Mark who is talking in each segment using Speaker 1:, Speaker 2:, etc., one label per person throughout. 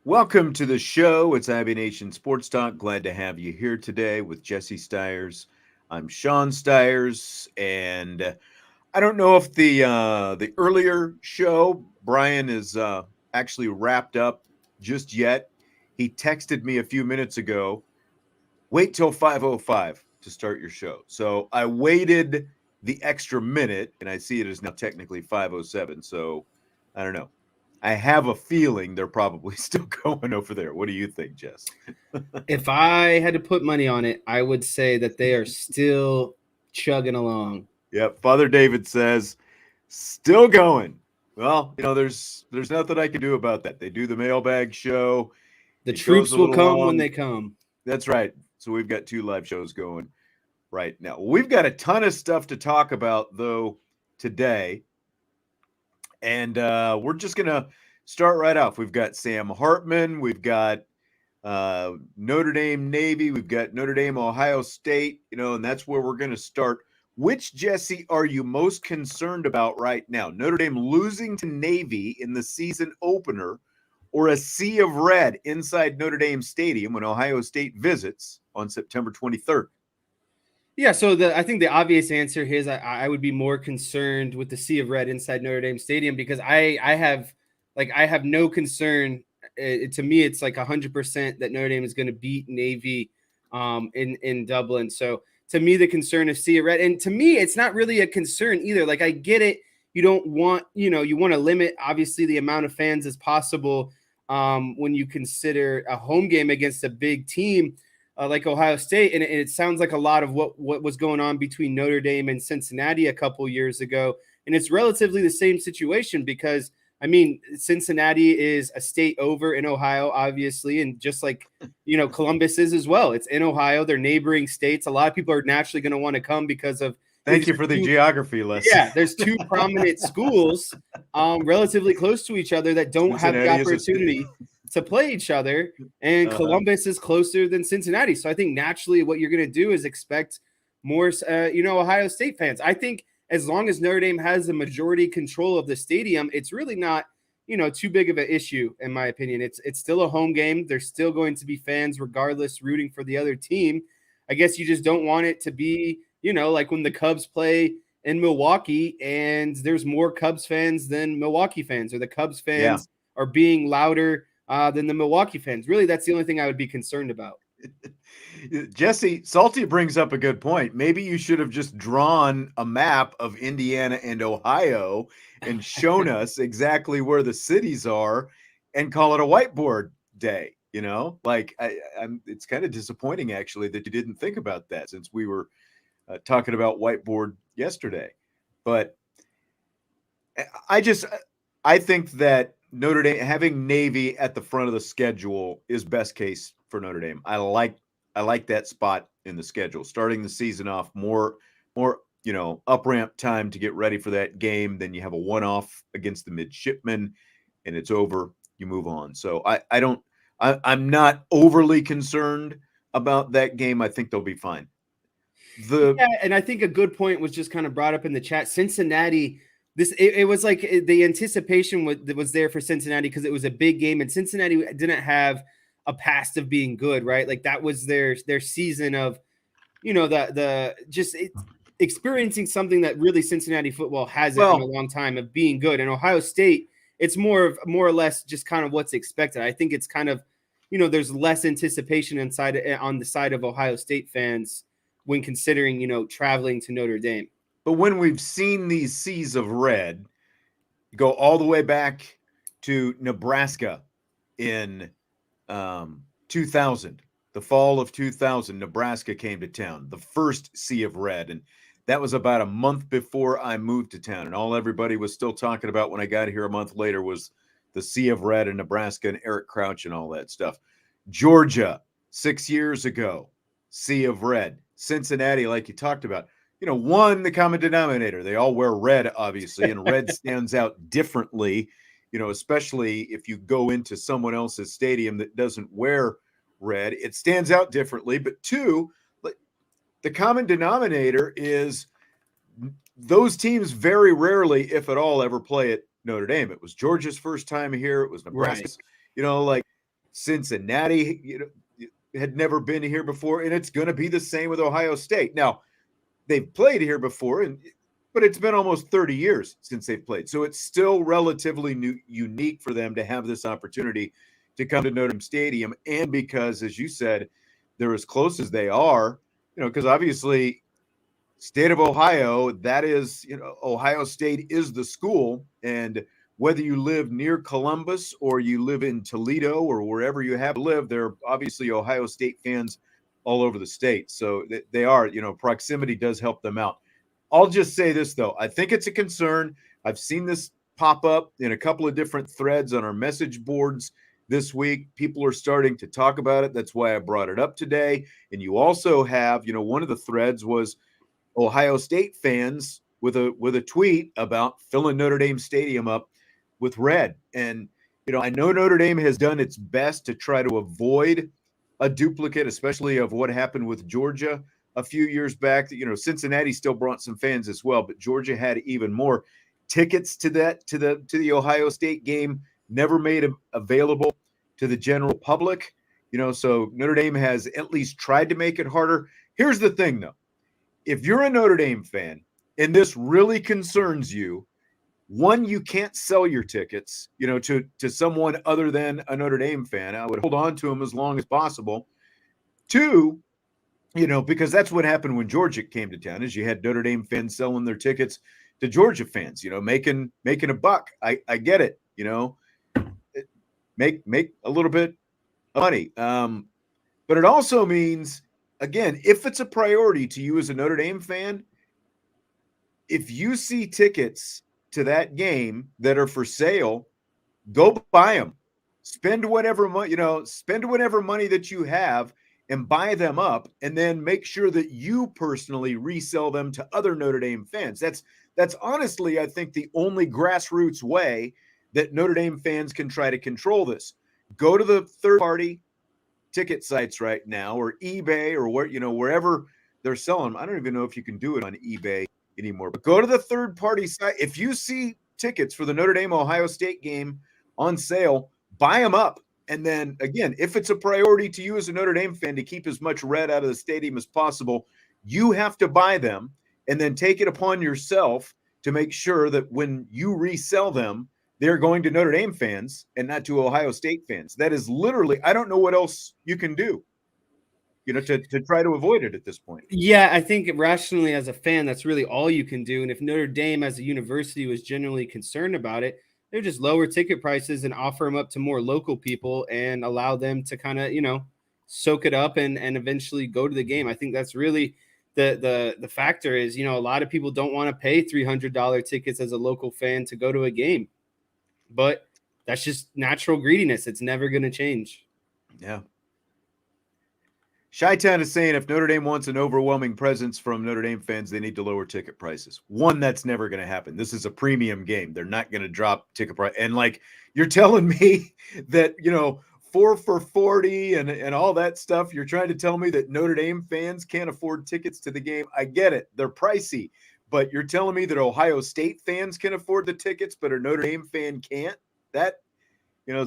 Speaker 1: Welcome to the show. It's IB Nation Sports Talk. Glad to have you here today with Jesse Stiers. I'm Sean Stiers, and I don't know if the earlier show Brian is actually wrapped up just yet. He texted me a few minutes ago. Wait till 5:05 to start your show. So I waited the extra minute, and I see it is now technically 5:07. So I don't know. I have a feeling they're probably still going over there. What do you think, Jess?
Speaker 2: If I had to put money on it, I would say that they are still chugging along.
Speaker 1: Yep. Father David says, still going. Well, there's nothing I can do about that. They do the mailbag show.
Speaker 2: The troops will come when they come.
Speaker 1: That's right. So we've got 2 live shows going right now. We've got a ton of stuff to talk about, though, today. And we're just going to start right off. We've got Sam Hartman. We've got Notre Dame Navy. We've got Notre Dame Ohio State, and that's where we're going to start. Which, Jesse, are you most concerned about right now? Notre Dame losing to Navy in the season opener, or a sea of red inside Notre Dame Stadium when Ohio State visits on September 23rd?
Speaker 2: Yeah, so I think the obvious answer here is I would be more concerned with the sea of red inside Notre Dame Stadium, because I have no concern. To me, it's like 100% that Notre Dame is going to beat Navy in Dublin. So to me, the concern is sea of red, and to me, it's not really a concern either. Like, I get it. You don't want, you want to limit obviously the amount of fans as possible when you consider a home game against a big team like Ohio State. And it sounds like a lot of what was going on between Notre Dame and Cincinnati a couple years ago. And it's relatively the same situation, because, I mean, Cincinnati is a state over in Ohio, obviously, and just like, Columbus is as well. It's in Ohio. They're neighboring states. A lot of people are naturally going to want to come because of –
Speaker 1: Thank you for the geography lesson.
Speaker 2: Yeah, there's 2 prominent schools relatively close to each other that don't have the opportunity to play each other, and Columbus is closer than Cincinnati. So I think naturally what you're going to do is expect more, Ohio State fans. I think as long as Notre Dame has the majority control of the stadium, it's really not, too big of an issue, in my opinion. It's still a home game. There's still going to be fans regardless rooting for the other team. I guess you just don't want it to be, like when the Cubs play in Milwaukee and there's more Cubs fans than Milwaukee fans, or the Cubs fans are being louder than the Milwaukee fans. Really, that's the only thing I would be concerned about.
Speaker 1: Jesse, Salty brings up a good point. Maybe you should have just drawn a map of Indiana and Ohio and shown us exactly where the cities are and call it a whiteboard day. It's kind of disappointing, actually, that you didn't think about that, since we were talking about whiteboard yesterday. But I think that Notre Dame having Navy at the front of the schedule is best case for Notre Dame. I like that spot in the schedule, starting the season off more up ramp time to get ready for that game. Then you have a one-off against the midshipmen, and it's over. You move on. So I'm not overly concerned about that game. I think they'll be fine.
Speaker 2: And I think a good point was just kind of brought up in the chat. Cincinnati. It was like the anticipation was there for Cincinnati because it was a big game, and Cincinnati didn't have a past of being good, right? Like that was their season of, experiencing something that really Cincinnati football hasn't in a long time, of being good. And Ohio State, it's more or less just kind of what's expected. I think it's kind of, there's less anticipation on the side of Ohio State fans when considering, traveling to Notre Dame.
Speaker 1: But when we've seen these seas of red go all the way back to Nebraska in 2000, the fall of 2000, Nebraska came to town, the first sea of red. And that was about a month before I moved to town. And all everybody was still talking about when I got here a month later was the sea of red in Nebraska and Eric Crouch and all that stuff. Georgia, 6 years ago, sea of red. Cincinnati, like you talked about, one, the common denominator. They all wear red, obviously, and red stands out differently, especially if you go into someone else's stadium that doesn't wear red. It stands out differently. But two, the common denominator is those teams very rarely, if at all, ever play at Notre Dame. It was Georgia's first time here. It was Nebraska's,
Speaker 2: Right.
Speaker 1: like Cincinnati, had never been here before, and it's going to be the same with Ohio State. Now, they've played here before, but it's been almost 30 years since they've played. So it's still relatively unique for them to have this opportunity to come to Notre Dame Stadium. And because, as you said, they're as close as they are, because obviously state of Ohio, that is, Ohio State is the school. And whether you live near Columbus or you live in Toledo or wherever you have lived, there are obviously Ohio State fans all over the state. So they are, proximity does help them out. I'll just say this, though. I think it's a concern. I've seen this pop up in a couple of different threads on our message boards this week. People are starting to talk about it. That's why I brought it up today. And you also have, one of the threads was Ohio State fans with a tweet about filling Notre Dame Stadium up with red. And I know Notre Dame has done its best to try to avoid a duplicate, especially of what happened with Georgia a few years back. Cincinnati still brought some fans as well, but Georgia had even more. Tickets to the Ohio State game never made available to the general public. So Notre Dame has at least tried to make it harder. Here's the thing, though. If you're a Notre Dame fan and this really concerns you, one, you can't sell your tickets, to someone other than a Notre Dame fan. I would hold on to them as long as possible. Two, because that's what happened when Georgia came to town, is you had Notre Dame fans selling their tickets to Georgia fans, making a buck. I get it, make a little bit of money. But it also means, again, if it's a priority to you as a Notre Dame fan, if you see tickets to that game that are for sale, go buy them. Spend whatever money, that you have and buy them up, and then make sure that you personally resell them to other Notre Dame fans. That's honestly, I think, the only grassroots way that Notre Dame fans can try to control this. Go to the third-party ticket sites right now, or eBay, or wherever they're selling them. I don't even know if you can do it on eBay anymore. But go to the third-party site. If you see tickets for the Notre Dame Ohio State game on sale, buy them up. And then again, if it's a priority to you as a Notre Dame fan to keep as much red out of the stadium as possible, you have to buy them and then take it upon yourself to make sure that when you resell them, they're going to Notre Dame fans and not to Ohio State fans. That is literally, I don't know what else you can do, to try to avoid it at this point.
Speaker 2: Yeah, I think rationally as a fan, that's really all you can do. And if Notre Dame as a university was genuinely concerned about it, they would just lower ticket prices and offer them up to more local people and allow them to kind of, soak it up and eventually go to the game. I think that's really the factor is, a lot of people don't want to pay $300 tickets as a local fan to go to a game. But that's just natural greediness. It's never going to change.
Speaker 1: Yeah. Chi-Town is saying if Notre Dame wants an overwhelming presence from Notre Dame fans, they need to lower ticket prices. One, that's never going to happen. This is a premium game. They're not going to drop ticket price. And you're telling me that, 4 for $40 and all that stuff, you're trying to tell me that Notre Dame fans can't afford tickets to the game. I get it. They're pricey. But you're telling me that Ohio State fans can afford the tickets, but a Notre Dame fan can't? That,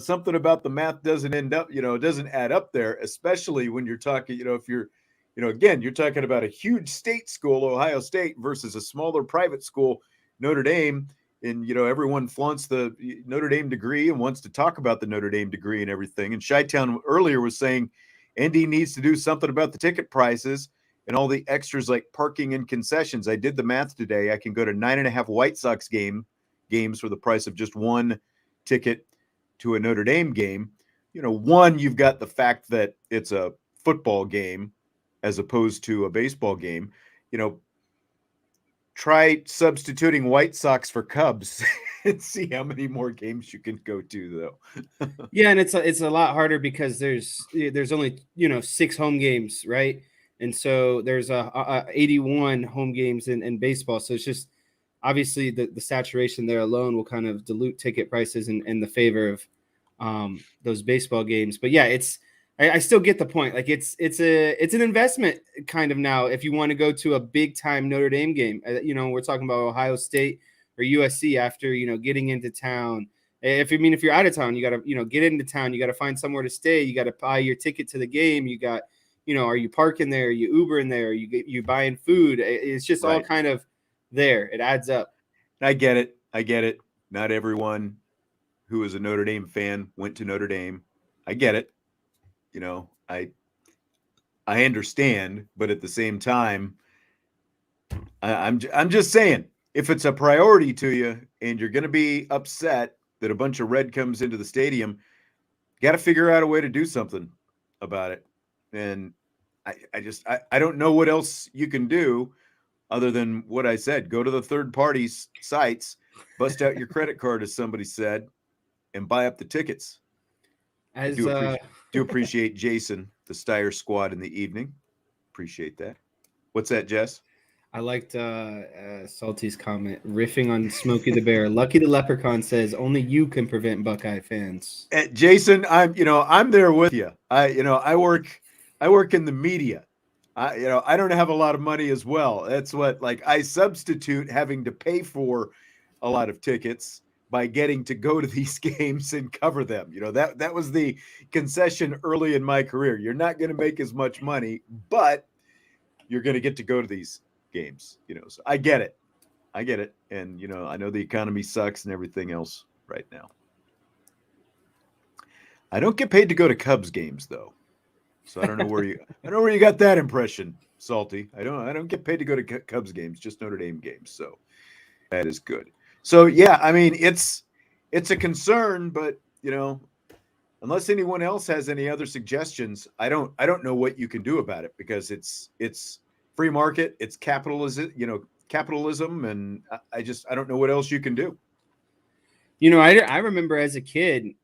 Speaker 1: something about the math doesn't doesn't add up there, especially when you're talking, if you're, again, you're talking about a huge state school, Ohio State, versus a smaller private school, Notre Dame. And, everyone flaunts the Notre Dame degree and wants to talk about the Notre Dame degree and everything. And Chi-Town earlier was saying Indy needs to do something about the ticket prices and all the extras like parking and concessions. I did the math today. I can go to 9.5 White Sox games for the price of just one ticket to a Notre Dame game. One, you've got the fact that it's a football game as opposed to a baseball game. Try substituting White Sox for Cubs and see how many more games you can go to, though.
Speaker 2: Yeah, and it's a lot harder because there's only 6 home games, right? And so there's a 81 home games in baseball. So it's just obviously the saturation there alone will kind of dilute ticket prices in the favor of those baseball games. But yeah, I still get the point. Like it's an investment kind of now. If you want to go to a big time Notre Dame game, we're talking about Ohio State or USC after, getting into town. If you're out of town, you got to, get into town. You got to find somewhere to stay. You got to buy your ticket to the game. You got, are you parking there? Are you Ubering there? Are you buying food? It's just all kind of there. It adds up.
Speaker 1: I get it. Not everyone who is a Notre Dame fan went to Notre Dame. I get it. I understand, but at the same time, I'm just saying, if it's a priority to you and you're going to be upset that a bunch of red comes into the stadium, you got to figure out a way to do something about it. And I don't know what else you can do other than what I said. Go to the third party sites, bust out your credit card, as somebody said, and buy up the tickets. I do appreciate Jason, the Steyer squad in the evening. Appreciate that. What's that, Jess?
Speaker 2: I liked Salty's comment, riffing on Smokey the Bear. Lucky the Leprechaun says only you can prevent Buckeye fans.
Speaker 1: Jason, I'm there with you. I work in the media. I don't have a lot of money as well. That's what, I substitute having to pay for a lot of tickets by getting to go to these games and cover them. That was the concession early in my career. You're not going to make as much money, but you're going to get to go to these games. So I get it. And, I know the economy sucks and everything else right now. I don't get paid to go to Cubs games though. So I don't know where you got that impression, Salty. I don't get paid to go to Cubs games, just Notre Dame games. So that is good. So yeah, I mean, it's a concern, but unless anyone else has any other suggestions, I don't know what you can do about it, because it's free market, it's capitalism, and I don't know what else you can do.
Speaker 2: I remember as a kid,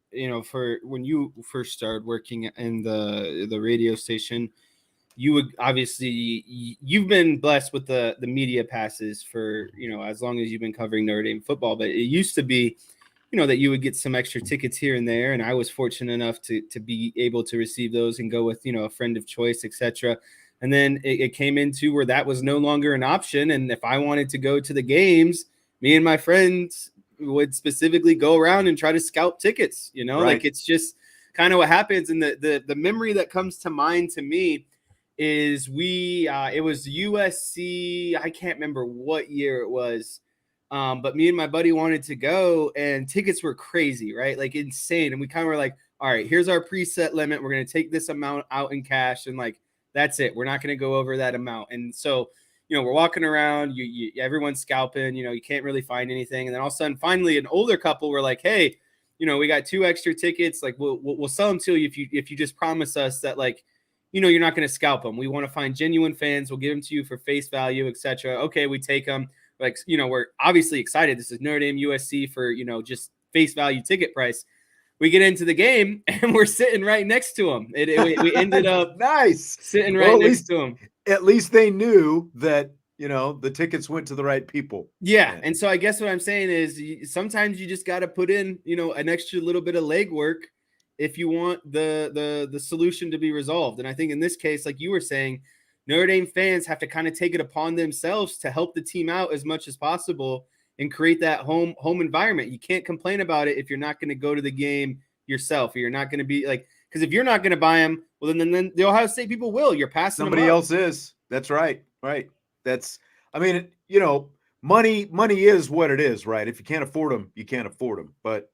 Speaker 2: for when you first started working in the radio station, you would obviously, you've been blessed with the media passes for, as long as you've been covering Notre Dame football, but it used to be, that you would get some extra tickets here and there. And I was fortunate enough to be able to receive those and go with, a friend of choice, etc. And then it came into where that was no longer an option. And if I wanted to go to the games, me and my friends would specifically go around and try to scout tickets, like it's just kind of what happens. And the memory that comes to mind to me is it was USC. I can't remember what year it was. But me and my buddy wanted to go, and tickets were crazy, right? Like insane. And we kind of were like, all right, here's our preset limit. We're going to take this amount out in cash. And that's it. We're not going to go over that amount. And so, we're walking around, everyone's scalping, you can't really find anything. And then all of a sudden, finally, an older couple were like, hey, we got 2 extra tickets. Like we'll sell them to you if you just promise us that, you're not going to scalp them. We want to find genuine fans. We'll give them to you for face value, etc. Okay, we take them. We're obviously excited. This is Notre Dame USC for, just face value ticket price. We get into the game and we're sitting right next to them. We ended up
Speaker 1: nice
Speaker 2: sitting right next to them.
Speaker 1: At least they knew that, the tickets went to the right people.
Speaker 2: Yeah. And so I guess what I'm saying is sometimes you just got to put in, an extra little bit of legwork if you want the solution to be resolved. And I think in this case, like you were saying, Notre Dame fans have to kind of take it upon themselves to help the team out as much as possible and create that home environment. You can't complain about it if you're not going to go to the game yourself, or you're not going to be because if you're not going to buy them, well, then the Ohio State people will. You're passing
Speaker 1: somebody else is. That's right. That's, money is what it is, right? If you can't afford them, you can't afford them. But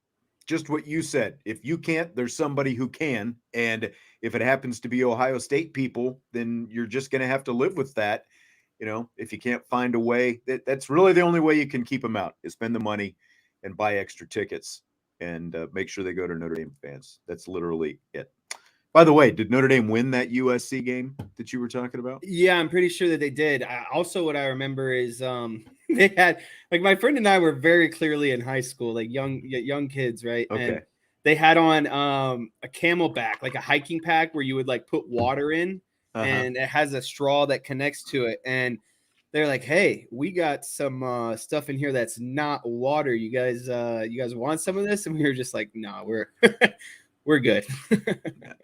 Speaker 1: just what you said, if you can't, there's somebody who can. And if it happens to be Ohio State people, then you're just going to have to live with that. If you can't find a way, that's really the only way you can keep them out, is spend the money and buy extra tickets and make sure they go to Notre Dame fans. That's literally it. By the way, did Notre Dame win that USC game that you were talking about?
Speaker 2: Yeah, I'm pretty sure that they did. Also, what I remember is they had, my friend and I were very clearly in high school, young kids, right?
Speaker 1: Okay.
Speaker 2: And they had on a Camelback, like a hiking pack where you would put water in.
Speaker 1: Uh-huh.
Speaker 2: and it has a straw that connects to it. And they're like, "Hey, we got some stuff in here that's not water. You guys want some of this?" And we were just like, "No, we're we're good."
Speaker 1: Yeah.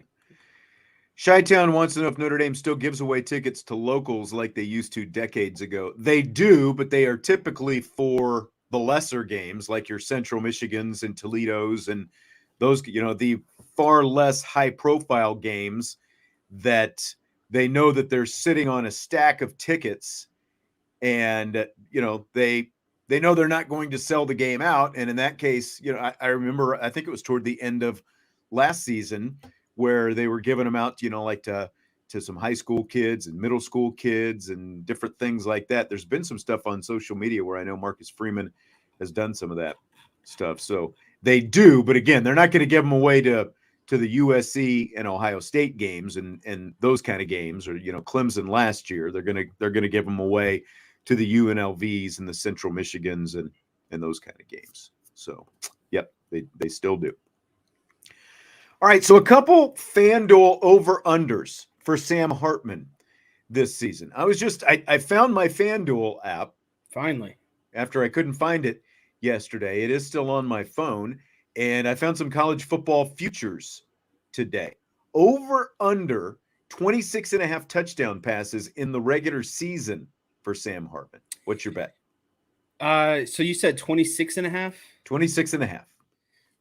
Speaker 1: Chi-Town wants to know if Notre Dame still gives away tickets to locals like they used to decades ago. They do, but they are typically for the lesser games like your Central Michigans and Toledo's and those, the far less high profile games that they know that they're sitting on a stack of tickets and they know they're not going to sell the game out. And in that case, I remember, I think it was toward the end of last season where they were giving them out, like to some high school kids and middle school kids and different things like that. There's been some stuff on social media where I know Marcus Freeman has done some of that stuff. So they do, but again, they're not going to give them away to the USC and Ohio State games and those kind of games, or Clemson last year. They're gonna give them away to the UNLVs and the Central Michigans and those kind of games. So, yep, they still do. All right, so a couple FanDuel over-unders for Sam Hartman this season. I found my FanDuel app
Speaker 2: Finally.
Speaker 1: after I couldn't find it yesterday. It is still on my phone, and I found some college football futures today. Over under 26 and a half touchdown passes in the regular season for Sam Hartman. What's your bet?
Speaker 2: So you said 26 and a half?
Speaker 1: 26 and a half.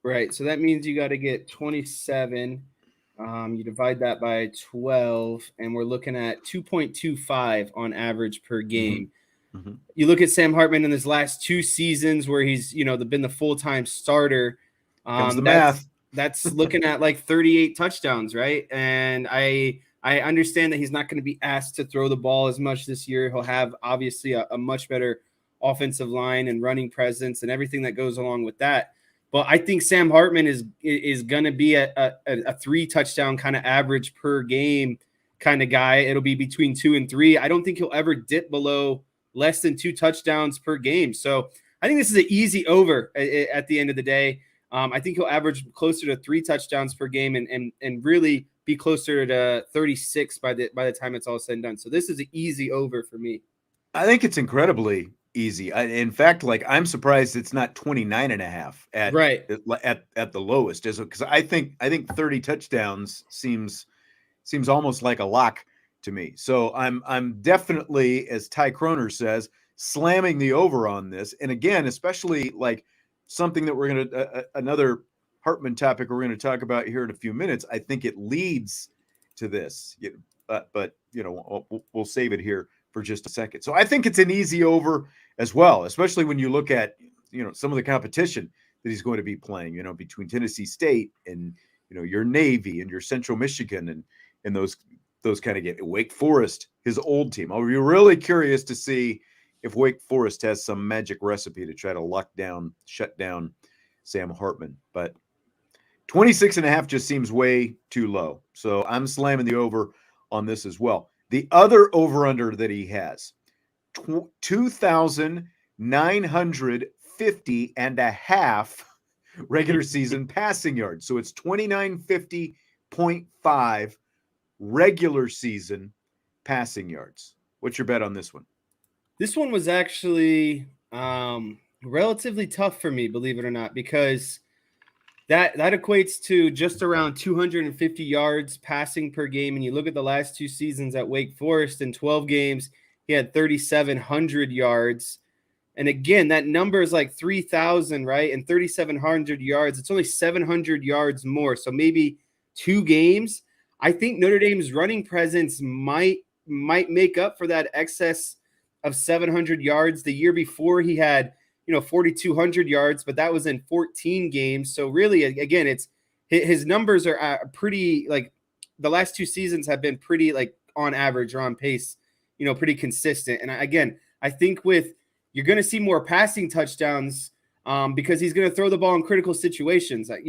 Speaker 2: Right. So that means you got to get 27. You divide that by 12, and we're looking at 2.25 on average per game.
Speaker 1: Mm-hmm.
Speaker 2: You look at Sam Hartman in his last two seasons where he's, been the full-time starter.
Speaker 1: Comes the math.
Speaker 2: That's looking at like 38 touchdowns, right? And I understand that he's not going to be asked to throw the ball as much this year. He'll have obviously a much better offensive line and running presence and everything that goes along with that. But I think Sam Hartman is going to be a 3 touchdown kind of average per game kind of guy. It'll be between 2 and 3. I don't think he'll ever dip below less than 2 touchdowns per game. So I think this is an easy over at the end of the day. I think he'll average closer to 3 touchdowns per game and really be closer to 36 by the time it's all said and done. So this is an easy over for me.
Speaker 1: I think it's incredibly easy. In fact, like I'm surprised it's not 29 and a half at the lowest, because I think 30 touchdowns seems almost like a lock to me. So I'm definitely, as Ty Kroner says, slamming the over on this. And again, especially like something that we're going to another Hartman topic we're going to talk about here in a few minutes. I think it leads to this, but we'll save it here for just a second. So I think it's an easy over as well, especially when you look at some of the competition that he's going to be playing. Between Tennessee State and your Navy and your Central Michigan and those kind of games. Wake Forest, his old team. I'll be really curious to see if Wake Forest has some magic recipe to try to shut down Sam Hartman. But 26 and a half just seems way too low. So I'm slamming the over on this as well. The other over-under that he has, 2,950 and a half regular season passing yards. So it's 2,950.5 regular season passing yards. What's your bet on this one?
Speaker 2: This one was actually relatively tough for me, believe it or not, because that equates to just around 250 yards passing per game. And you look at the last 2 seasons at Wake Forest, in 12 games, he had 3,700 yards. And again, that number is like 3,000, right? And 3,700 yards, it's only 700 yards more. So maybe 2 games. I think Notre Dame's running presence might make up for that excess of 700 yards. The year before he had 4,200 yards, but that was in 14 games. So really, again, it's his numbers are pretty, like the last 2 seasons have been pretty like on average or on pace, pretty consistent. And again, I think you're going to see more passing touchdowns because he's going to throw the ball in critical situations, like,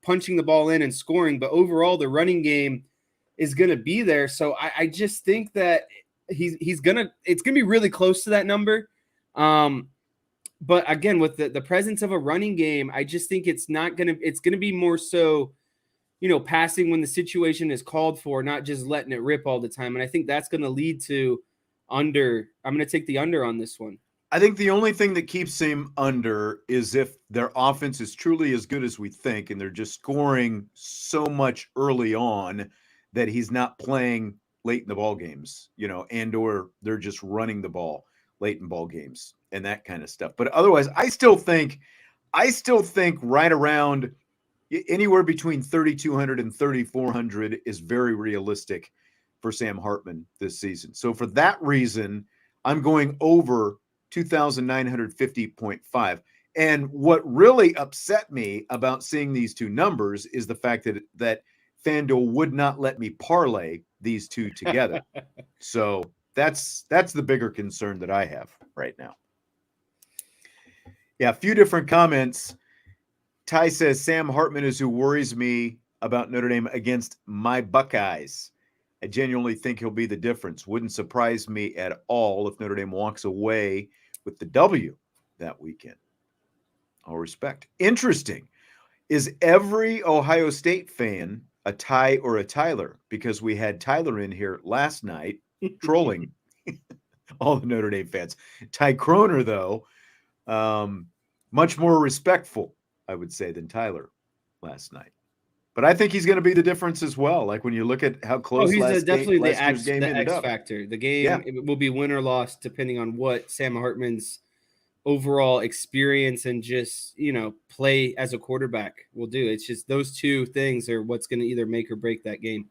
Speaker 2: punching the ball in and scoring. But overall, the running game is going to be there. So I just think that it's going to be really close to that number. But again, with the presence of a running game, I just think it's going to be more so passing when the situation is called for, not just letting it rip all the time. And I think that's going to lead to under. I'm going to take the under on this one.
Speaker 1: I think the only thing that keeps him under is if their offense is truly as good as we think, and they're just scoring so much early on that he's not playing late in the ball games, and or they're just running the ball late in ball games and that kind of stuff. But otherwise, I still think right around anywhere between 3,200 and 3,400 is very realistic for Sam Hartman this season. So for that reason, I'm going over 2,950.5. And what really upset me about seeing these two numbers is the fact that FanDuel would not let me parlay these two together. So that's the bigger concern that I have right now. Yeah, a few different comments. Ty says Sam Hartman is who worries me about Notre Dame against my Buckeyes. I genuinely think he'll be the difference. Wouldn't surprise me at all if Notre Dame walks away with the W that weekend. All respect. Interesting. Is every Ohio State fan a Ty or a Tyler? Because we had Tyler in here last night trolling all the Notre Dame fans. Ty Kroner, though, much more respectful, I would say, than Tyler last night. But I think he's going to be the difference as well. Like when you look at how close
Speaker 2: definitely
Speaker 1: last year's game ended
Speaker 2: X
Speaker 1: up.
Speaker 2: factor. The game it will be win or loss depending on what Sam Hartman's overall experience and just play as a quarterback will do. It's just those two things are what's going to either make or break that game.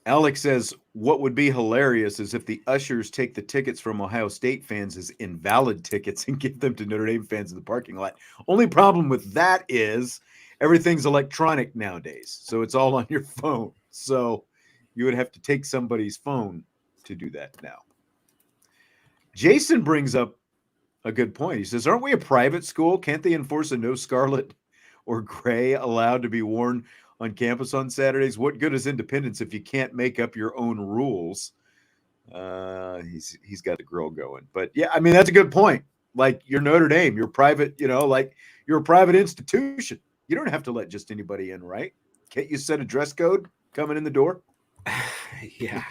Speaker 1: Alex says, what would be hilarious is if the ushers take the tickets from Ohio State fans as invalid tickets and give them to Notre Dame fans in the parking lot. Only problem with that is everything's electronic nowadays. So it's all on your phone. So you would have to take somebody's phone to do that now. Jason brings up a good point. He says, aren't we a private school? Can't they enforce a no scarlet or gray allowed to be worn on campus on Saturdays? What good is independence if you can't make up your own rules? He's got the grill going. But yeah, I mean, that's a good point. Like you're Notre Dame, you're private, like you're a private institution. You don't have to let just anybody in, right? Can't you set a dress code coming in the door?
Speaker 2: Yeah.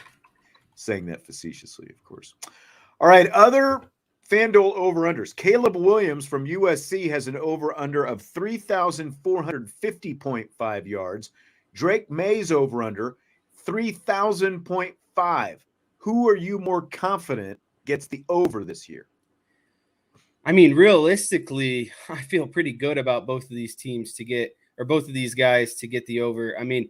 Speaker 1: Saying that facetiously, of course. All right, other FanDuel over-unders. Caleb Williams from USC has an over-under of 3,450.5 yards. Drake Maye's over-under, 3,000.5. Who are you more confident gets the over this year?
Speaker 2: I mean, realistically, I feel pretty good about both of these teams both of these guys to get the over. I mean,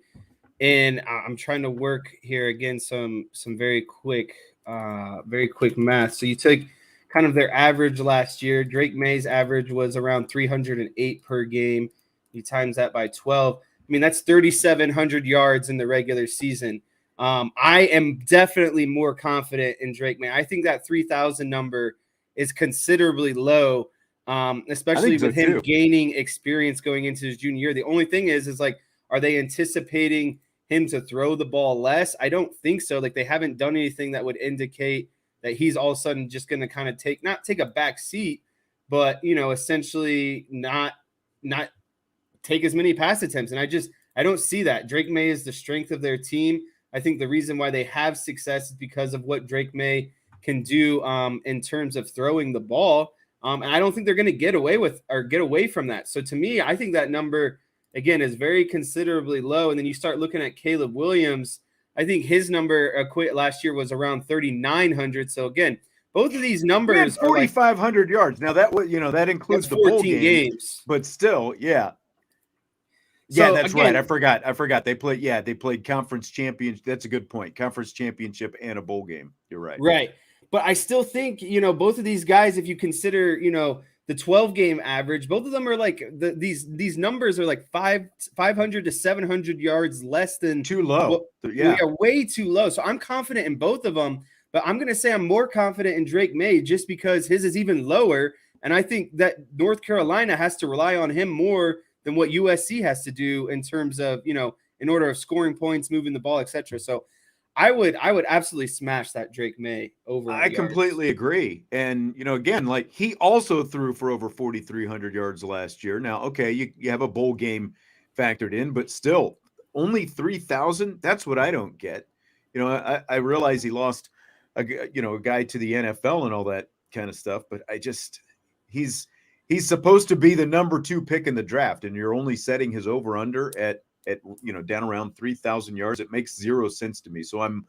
Speaker 2: and I'm trying to work here again some very quick math. So you take kind of their average last year. Drake Maye's average was around 308 per game. You times that by 12. I mean, that's 3,700 yards in the regular season. I am definitely more confident in Drake Maye. I think that 3,000 number is considerably low, especially with him gaining experience going into his junior year. The only thing is like, are they anticipating him to throw the ball less? I don't think so. Like they haven't done anything that would indicate that he's all of a sudden just going to kind of not take a back seat, but essentially not take as many pass attempts. And I don't see that. Drake Maye is the strength of their team. I think the reason why they have success is because of what Drake Maye can do in terms of throwing the ball. And I don't think they're going to get away from that. So to me, I think that number again is very considerably low. And then you start looking at Caleb Williams. I think his number last year was around 3,900. So again, both of these numbers
Speaker 1: 4,500 yards. Now that includes the 14 bowl games, but still, yeah. Yeah, so, that's again, right. I forgot. They played conference championship. That's a good point. Conference championship and a bowl game. You're right.
Speaker 2: Right. But I still think, both of these guys, if you consider, the 12-game average, both of them are like these numbers are like 500 to 700 yards less than
Speaker 1: too low.
Speaker 2: Yeah, way too low. So I'm confident in both of them, but I'm going to say I'm more confident in Drake Maye just because his is even lower. And I think that North Carolina has to rely on him more than what USC has to do in terms of, in order of scoring points, moving the ball, etc. So I would absolutely smash that Drake Maye over.
Speaker 1: I completely agree. And, again, like he also threw for over 4,300 yards last year. Now, okay, you have a bowl game factored in, but still only 3,000. That's what I don't get. I realize he lost a guy to the NFL and all that kind of stuff, but he's he's supposed to be the number 2 pick in the draft, and you're only setting his over under at down around 3,000 yards. It makes zero sense to me. So I'm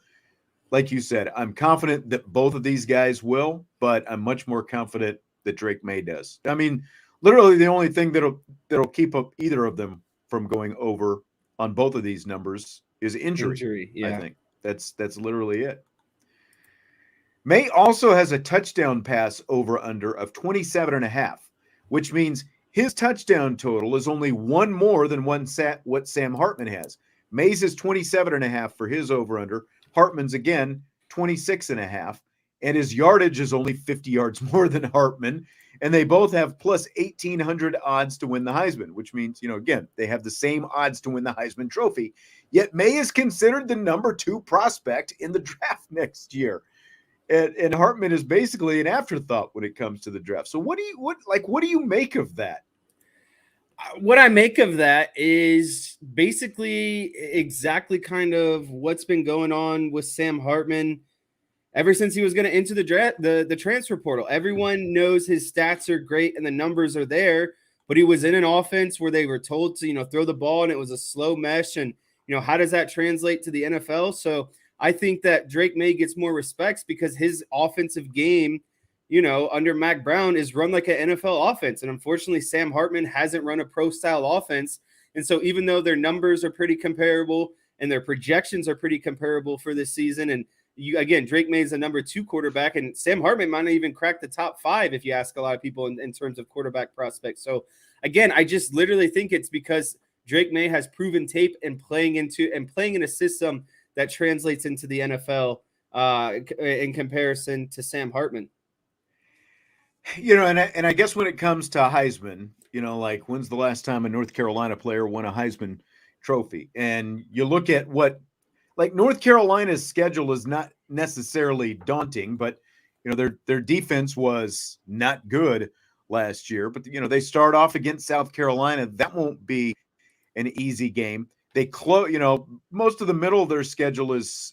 Speaker 1: like you said, I'm confident that both of these guys will, but I'm much more confident that Drake Maye does. I mean, literally the only thing that'll keep up either of them from going over on both of these numbers is injury.
Speaker 2: Injury,
Speaker 1: I
Speaker 2: yeah.
Speaker 1: think that's literally it. Maye also has a touchdown pass over under of 27 and a half, which means his touchdown total is only one more than what Sam Hartman has. Maye's is 27 and a half for his over under. Hartman's again 26 and a half, and his yardage is only 50 yards more than Hartman. And they both have plus 1,800 odds to win the Heisman, which means, again, they have the same odds to win the Heisman Trophy. Yet Maye is considered the number 2 prospect in the draft next year. And Hartman is basically an afterthought when it comes to the draft. So what do you make of that?
Speaker 2: What I make of that is basically exactly kind of what's been going on with Sam Hartman ever since he was going to enter the draft, the transfer portal. Everyone knows his stats are great and the numbers are there, but he was in an offense where they were told to, throw the ball, and it was a slow mesh. And, how does that translate to the NFL? So I think that Drake Maye gets more respects because his offensive game, under Mac Brown is run like an NFL offense. And unfortunately, Sam Hartman hasn't run a pro-style offense. And so even though their numbers are pretty comparable and their projections are pretty comparable for this season, and Drake Maye is a number 2 quarterback, and Sam Hartman might not even crack the top 5 if you ask a lot of people in terms of quarterback prospects. So again, I just literally think it's because Drake Maye has proven tape and playing in a system that translates into the NFL in comparison to Sam Hartman.
Speaker 1: And I guess when it comes to Heisman, like when's the last time a North Carolina player won a Heisman trophy? And you look at like North Carolina's schedule is not necessarily daunting, but their defense was not good last year. But they start off against South Carolina. That won't be an easy game. They close, most of the middle of their schedule is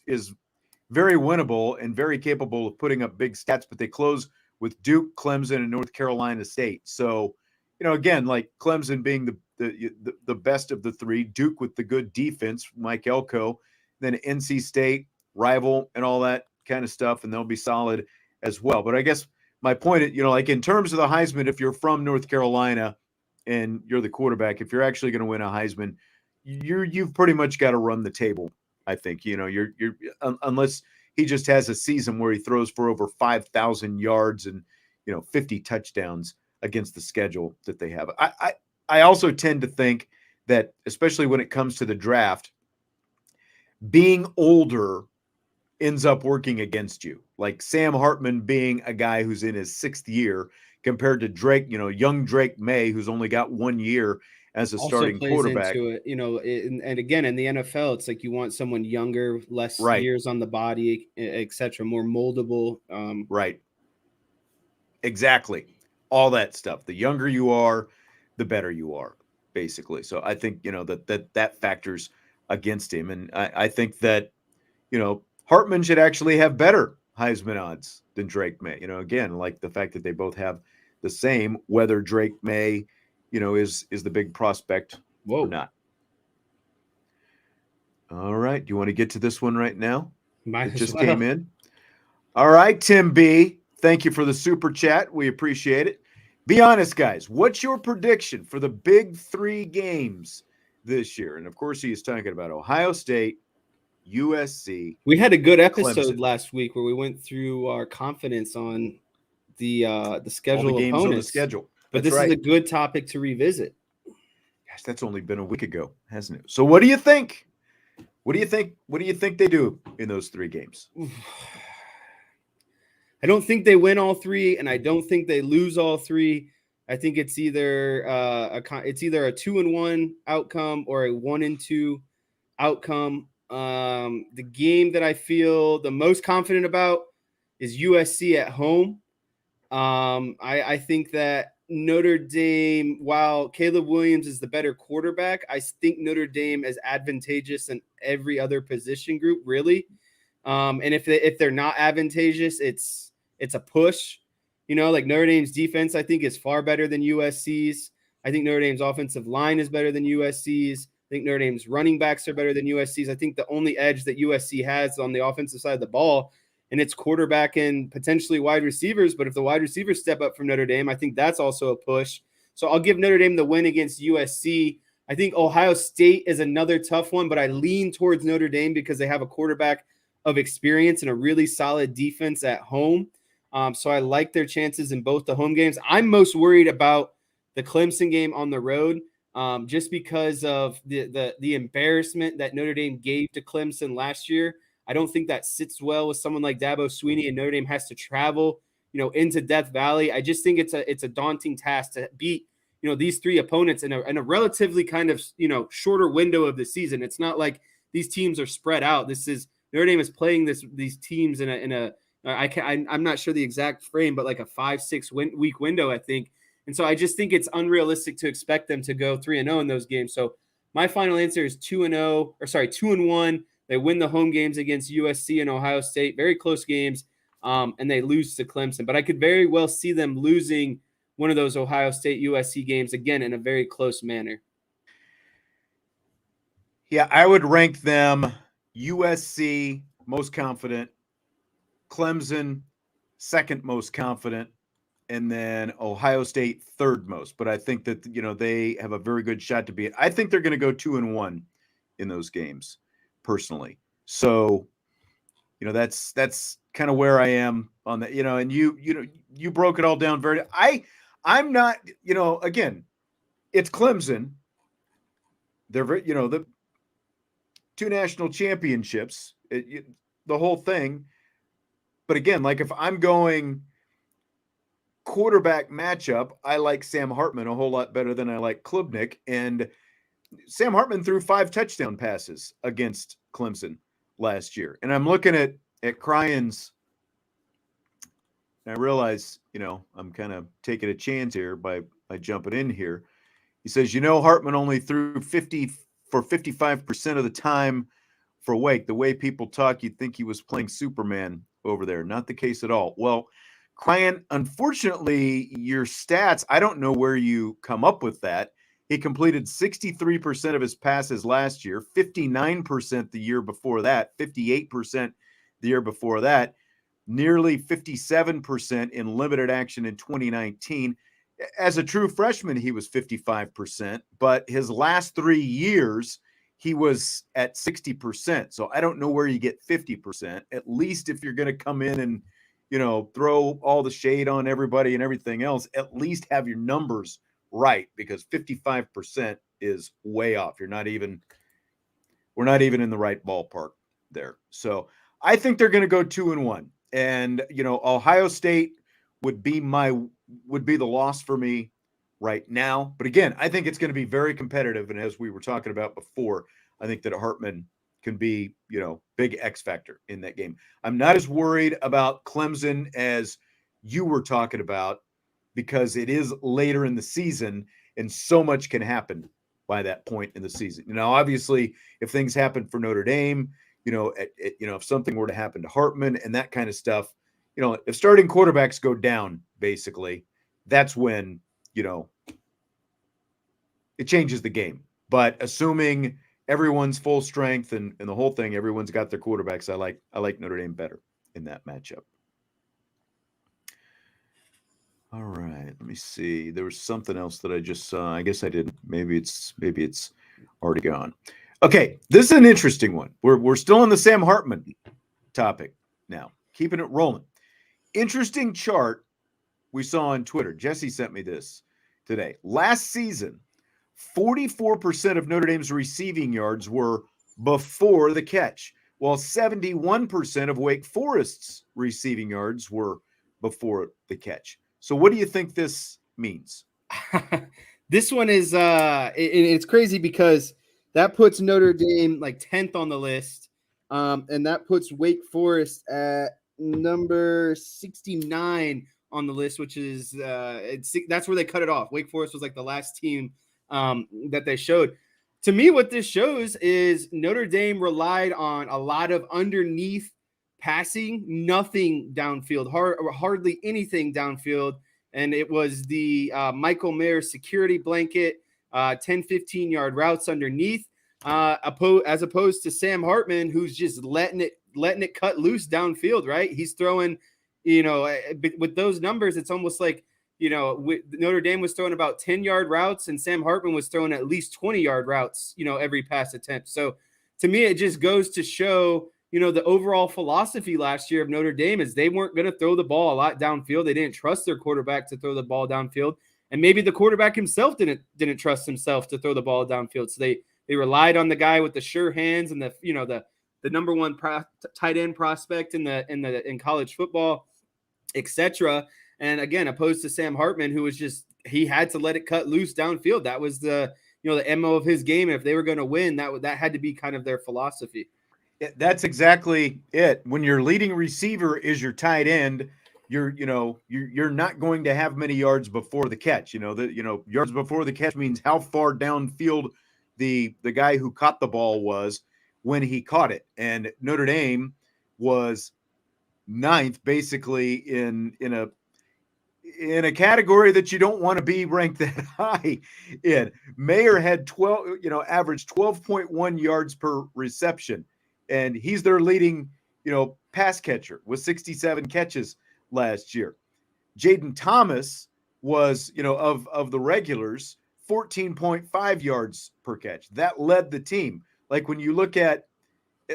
Speaker 1: very winnable and very capable of putting up big stats, but they close with Duke, Clemson, and North Carolina State. So, again, like Clemson being the best of the 3, Duke with the good defense, Mike Elko, then NC State, rival, and all that kind of stuff, and they'll be solid as well. But I guess my point is, like in terms of the Heisman, if you're from North Carolina and you're the quarterback, if you're actually going to win a Heisman, you've pretty much got to run the table. I think you're unless he just has a season where he throws for over 5,000 yards and 50 touchdowns against the schedule that they have. I also tend to think that, especially when it comes to the draft, being older ends up working against you. Like Sam Hartman being a guy who's in his 6th year compared to Drake, young Drake Maye, who's only got 1 year as a
Speaker 2: also
Speaker 1: starting
Speaker 2: plays
Speaker 1: quarterback.
Speaker 2: into it, and again, in the NFL, it's like you want someone younger, less years on the body, etc., more moldable.
Speaker 1: Right. Exactly. All that stuff. The younger you are, the better you are, basically. So I think, that factors against him. And I think that, Hartman should actually have better Heisman odds than Drake Maye. Again, like the fact that they both have the same, whether Drake Maye, is the big prospect or not. All right. Do you want to get to this one right now? It just came in. All right, Tim B. Thank you for the super chat. We appreciate it. Be honest, guys. What's your prediction for the big 3 games this year? And of course, he is talking about Ohio State, USC.
Speaker 2: We had a good episode
Speaker 1: Clemson.
Speaker 2: last week where we went through our confidence on the schedule,
Speaker 1: all the games
Speaker 2: opponents.
Speaker 1: on the schedule.
Speaker 2: But this is a good topic to revisit.
Speaker 1: Gosh, that's only been a week ago, hasn't it? So what do you think? What do you think they do in those 3 games?
Speaker 2: I don't think they win all 3, and I don't think they lose all 3. I think it's either a 2-1 outcome or a 1-2 outcome. The game that I feel the most confident about is USC at home. I think that Notre Dame, while Caleb Williams is the better quarterback, I think Notre Dame is advantageous in every other position group, really. And if they're not advantageous, it's a push. Like Notre Dame's defense, I think, is far better than USC's. I think Notre Dame's offensive line is better than USC's. I think Notre Dame's running backs are better than USC's. I think the only edge that USC has on the offensive side of the ball, and it's quarterback and potentially wide receivers. But if the wide receivers step up from Notre Dame, I think that's also a push. So I'll give Notre Dame the win against USC. I think Ohio State is another tough one, but I lean towards Notre Dame because they have a quarterback of experience and a really solid defense at home. So I like their chances in both the home games. I'm most worried about the Clemson game on the road, just because of the embarrassment that Notre Dame gave to Clemson last year. I don't think that sits well with someone like Dabo Swinney, and Notre Dame has to travel, into Death Valley. I just think it's a daunting task to beat, these three opponents in a relatively kind of, shorter window of the season. It's not like these teams are spread out. Notre Dame is playing these teams in a I'm not sure the exact frame, but like a 5-6 week window, I think. And so I just think it's unrealistic to expect them to go 3-0 in those games. So my final answer is 2-1. They win the home games against USC and Ohio State, very close games, and they lose to Clemson. But I could very well see them losing one of those Ohio State USC games again in a very close manner.
Speaker 1: Yeah, I would rank them USC most confident, Clemson second most confident, and then Ohio State third most. But I think that they have a very good shot to beat. I think they're going to go 2-1 in those games, personally. So, that's kind of where I am on that. And you broke it all down very. I'm not. Again, it's Clemson. They're very. The two national championships, the whole thing. But again, like if I'm going quarterback matchup, I like Sam Hartman a whole lot better than I like Klubnik. And Sam Hartman threw 5 touchdown passes against Clemson last year. And I'm looking at Cryan's, and I realize, I'm kind of taking a chance here by jumping in here. He says, Hartman only threw 55% of the time for Wake. The way people talk, you'd think he was playing Superman over there. Not the case at all. Well, Cryan, unfortunately, your stats, I don't know where you come up with that. He completed 63% of his passes last year, 59% the year before that, 58% the year before that, nearly 57% in limited action in 2019. As a true freshman, he was 55%, but his last 3 years, he was at 60%. So I don't know where you get 50%. At least if you're going to come in and, throw all the shade on everybody and everything else, at least have your numbers right, because 55% is way off. We're not even in the right ballpark there. So I think they're going to go 2-1. And, Ohio State would be the loss for me right now. But again, I think it's going to be very competitive. And as we were talking about before, I think that Hartman can be, big X factor in that game. I'm not as worried about Clemson as you were talking about, because it is later in the season and so much can happen by that point in the season. Obviously, if things happen for Notre Dame, if something were to happen to Hartman and that kind of stuff, if starting quarterbacks go down, basically, that's when, it changes the game. But assuming everyone's full strength and the whole thing, everyone's got their quarterbacks, I like Notre Dame better in that matchup. All right, let me see. There was something else that I just saw. I guess I didn't. Maybe it's already gone. Okay, this is an interesting one. We're still on the Sam Hartman topic now, keeping it rolling. Interesting chart we saw on Twitter. Jesse sent me this today. Last season, 44% of Notre Dame's receiving yards were before the catch, while 71% of Wake Forest's receiving yards were before the catch. So what do you think this means?
Speaker 2: This one is it's crazy because that puts Notre Dame like 10th on the list, and that puts Wake Forest at number 69 on the list, which is that's where they cut it off. Wake Forest was like the last team that they showed. To me, what this shows is Notre Dame relied on a lot of underneath passing, nothing downfield, hardly anything downfield. And it was the Michael Mayer security blanket, 10, 15-yard routes underneath, as opposed to Sam Hartman, who's just letting it cut loose downfield, right? He's throwing, with those numbers, it's almost like, Notre Dame was throwing about 10-yard routes and Sam Hartman was throwing at least 20-yard routes, every pass attempt. So to me, it just goes to show, the overall philosophy last year of Notre Dame is they weren't going to throw the ball a lot downfield. They didn't trust their quarterback to throw the ball downfield. And maybe the quarterback himself didn't trust himself to throw the ball downfield. So they relied on the guy with the sure hands and the number one tight end prospect in college football, etc. And again, opposed to Sam Hartman, who was he had to let it cut loose downfield. That was the MO of his game. And if they were going to win, that had to be kind of their philosophy.
Speaker 1: That's exactly it. When your leading receiver is your tight end, you're not going to have many yards before the catch. Yards before the catch means how far downfield the guy who caught the ball was when he caught it. And Notre Dame was ninth, basically in a category that you don't want to be ranked that high in. Mayer had averaged 12.1 yards per reception. And he's their leading, pass catcher with 67 catches last year. Jaden Thomas was, of the regulars, 14.5 yards per catch. That led the team. Like when you look at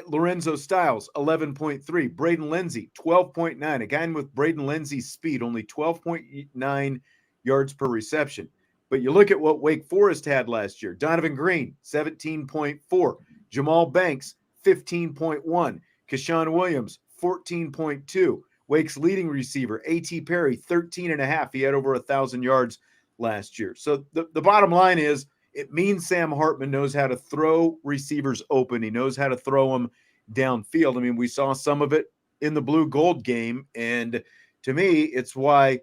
Speaker 1: Lorenzo Styles, 11.3. Braden Lindsey, 12.9. A guy with Braden Lindsey's speed, only 12.9 yards per reception. But you look at what Wake Forest had last year. Donovan Green, 17.4. Jamal Banks, 15.1. Keshawn Williams, 14.2. Wake's leading receiver, A.T. Perry, 13.5. He had over 1,000 yards last year. So the bottom line is it means Sam Hartman knows how to throw receivers open. He knows how to throw them downfield. I mean, we saw some of it in the blue gold game. And to me, it's why,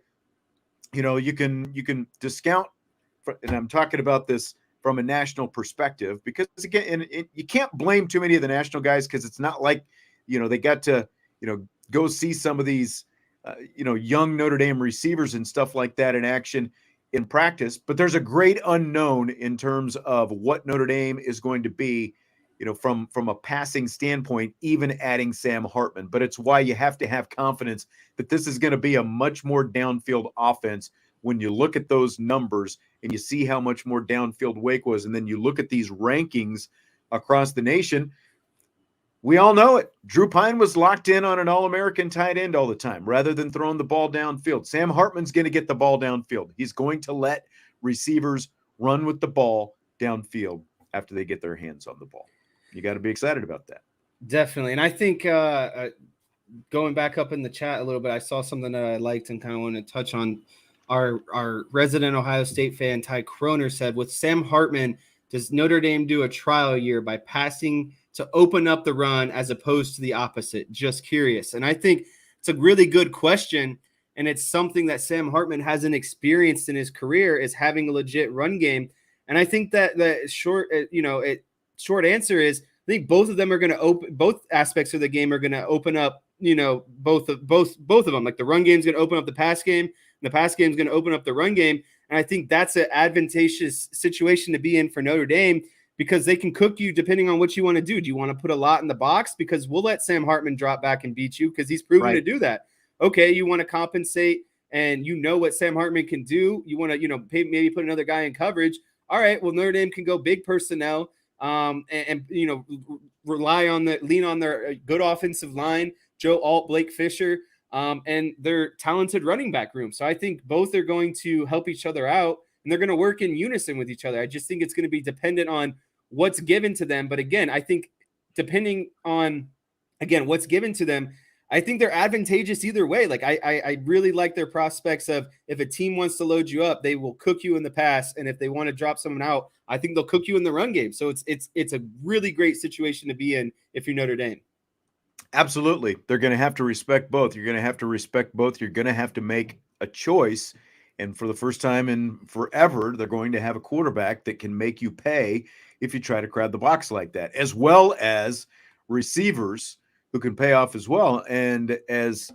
Speaker 1: you can discount, and I'm talking about this from a national perspective, because again, you can't blame too many of the national guys because it's not like, they got to, go see some of these, young Notre Dame receivers and stuff like that in action in practice. But there's a great unknown in terms of what Notre Dame is going to be, from a passing standpoint, even adding Sam Hartman. But it's why you have to have confidence that this is going to be a much more downfield offense when you look at those numbers and you see how much more downfield Wake was, and then you look at these rankings across the nation, we all know it. Drew Pine was locked in on an All-American tight end all the time rather than throwing the ball downfield. Sam Hartman's going to get the ball downfield. He's going to let receivers run with the ball downfield after they get their hands on the ball. You got to be excited about that.
Speaker 2: Definitely. And I think going back up in the chat a little bit, I saw something that I liked and kind of wanted to touch on. Our resident Ohio State fan, Ty Kroner, said, with Sam Hartman, does Notre Dame do a trial year by passing to open up the run as opposed to the opposite? Just curious. And I think it's a really good question. And it's something that Sam Hartman hasn't experienced in his career, is having a legit run game. And I think that the short answer is, I think both of them are going to open, both aspects of the game are going to open up, both of them. Like the run game is going to open up the pass game, and the pass game is going to open up the run game. And I think that's an advantageous situation to be in for Notre Dame, because they can cook you depending on what you want to do. Do you want to put a lot in the box? Because we'll let Sam Hartman drop back and beat you because he's proven to do that. Okay, you want to compensate and what Sam Hartman can do. You want to, maybe put another guy in coverage. All right, well, Notre Dame can go big personnel and lean on their good offensive line, Joe Alt, Blake Fisher, and their talented running back room. So I think both are going to help each other out, and they're going to work in unison with each other. I just think it's going to be dependent on what's given to them. But again, I think depending on, what's given to them, I think they're advantageous either way. Like I really like their prospects of, if a team wants to load you up, they will cook you in the pass. And if they want to drop someone out, I think they'll cook you in the run game. So it's a really great situation to be in if you're Notre Dame.
Speaker 1: Absolutely. They're going to have to respect both. You're going to have to respect both. You're going to have to make a choice. And for the first time in forever, they're going to have a quarterback that can make you pay if you try to crowd the box like that, as well as receivers who can pay off as well. And as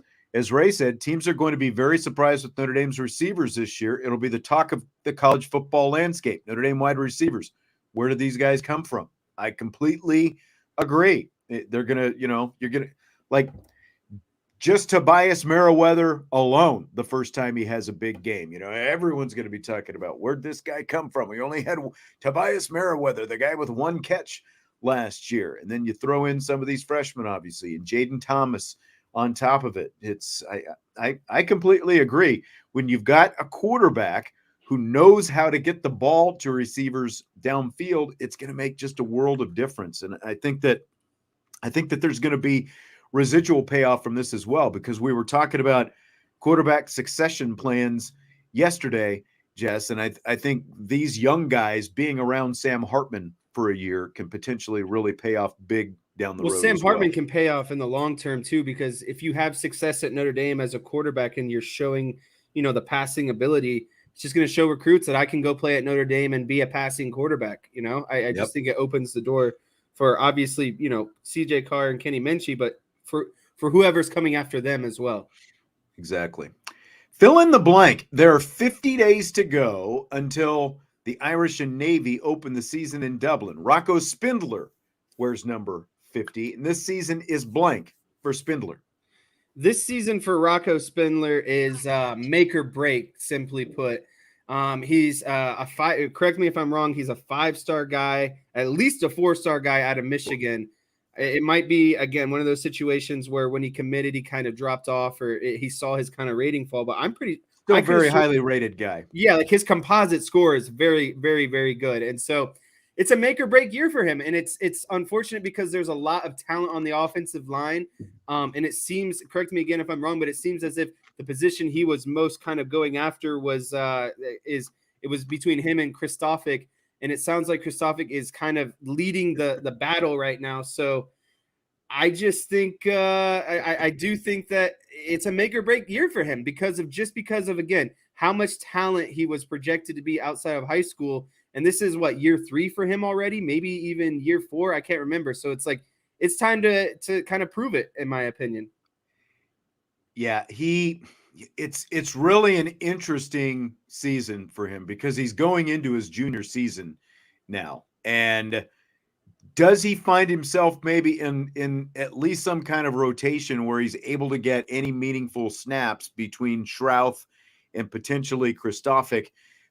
Speaker 1: Ray said, teams are going to be very surprised with Notre Dame's receivers this year. It'll be the talk of the college football landscape. Notre Dame wide receivers. Where did these guys come from? I completely agree. They're going to, you're going to, like, just Tobias Merriweather alone, the first time he has a big game, everyone's going to be talking about where'd this guy come from? We only had Tobias Merriweather, the guy with one catch last year. And then you throw in some of these freshmen, obviously, and Jaden Thomas on top of it. I completely agree. When you've got a quarterback who knows how to get the ball to receivers downfield, it's going to make just a world of difference. And I think that there's going to be residual payoff from this as well, because we were talking about quarterback succession plans yesterday, Jess, and I think these young guys being around Sam Hartman for a year can potentially really pay off big down the road.
Speaker 2: Well, Sam Hartman can pay off in the long term too, because if you have success at Notre Dame as a quarterback and you're showing, the passing ability, it's just going to show recruits that I can go play at Notre Dame and be a passing quarterback. I just think it opens the door for, obviously, CJ Carr and Kenny Minchie, but for whoever's coming after them as well.
Speaker 1: Exactly. Fill in the blank. There are 50 days to go until the Irish and Navy open the season in Dublin. Rocco Spindler wears number 50, and this season is blank for Spindler.
Speaker 2: This season for Rocco Spindler is make or break, simply put. He's correct me if I'm wrong, he's a 5-star guy, at least a 4-star guy out of Michigan. It might be, again, one of those situations where when he committed, he kind of dropped off, or he saw his kind of rating fall. But I'm
Speaker 1: still a very highly rated guy.
Speaker 2: Yeah, like his composite score is very, very, very good. And so it's a make or break year for him. And it's unfortunate because there's a lot of talent on the offensive line. And it seems, correct me again if I'm wrong, but it seems as if the position he was most kind of going after was between him and Kristofic. And it sounds like Kristofic is kind of leading the battle right now. So I just think I do think that it's a make or break year for him because of, again, how much talent he was projected to be outside of high school. And this is year 3 for him already, maybe even year 4. I can't remember. So it's like, it's time to kind of prove it, in my opinion.
Speaker 1: Yeah, it's really an interesting season for him because he's going into his junior season now. And does he find himself maybe in at least some kind of rotation where he's able to get any meaningful snaps between Schrouth and potentially Kristofic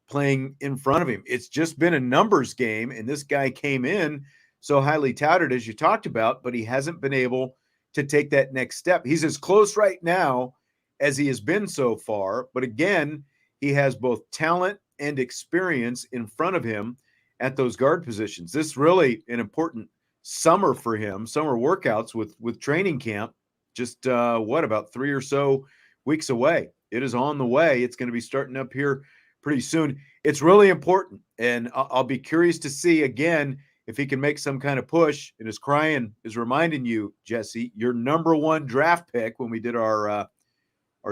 Speaker 1: playing in front of him? It's just been a numbers game, and this guy came in so highly touted, as you talked about, but he hasn't been able to take that next step. He's as close right now as he has been so far, but again, he has both talent and experience in front of him at those guard positions. This is really an important summer for him, summer workouts with training camp, just about 3 or so weeks away. It is on the way. It's going to be starting up here pretty soon. It's really important, and I'll be curious to see again if he can make some kind of push. And as Cryan is reminding you, Jesse, your number 1 draft pick when we did our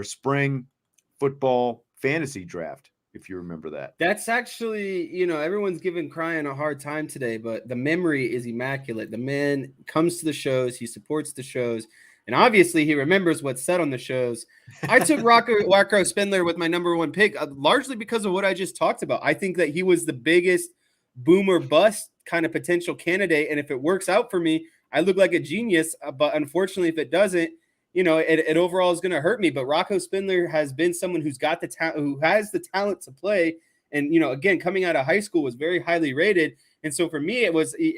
Speaker 1: spring football fantasy draft, if you remember that.
Speaker 2: That's actually, everyone's giving Cryan a hard time today, but the memory is immaculate. The man comes to the shows, he supports the shows, and obviously he remembers what's said on the shows. I took Rocco Spindler with my number 1 pick, largely because of what I just talked about. I think that he was the biggest boom or bust kind of potential candidate, and if it works out for me, I look like a genius, but unfortunately, if it doesn't, it overall is going to hurt me. But Rocco Spindler has been someone who's got the talent, who has the talent to play. And, again, coming out of high school was very highly rated. And so for me,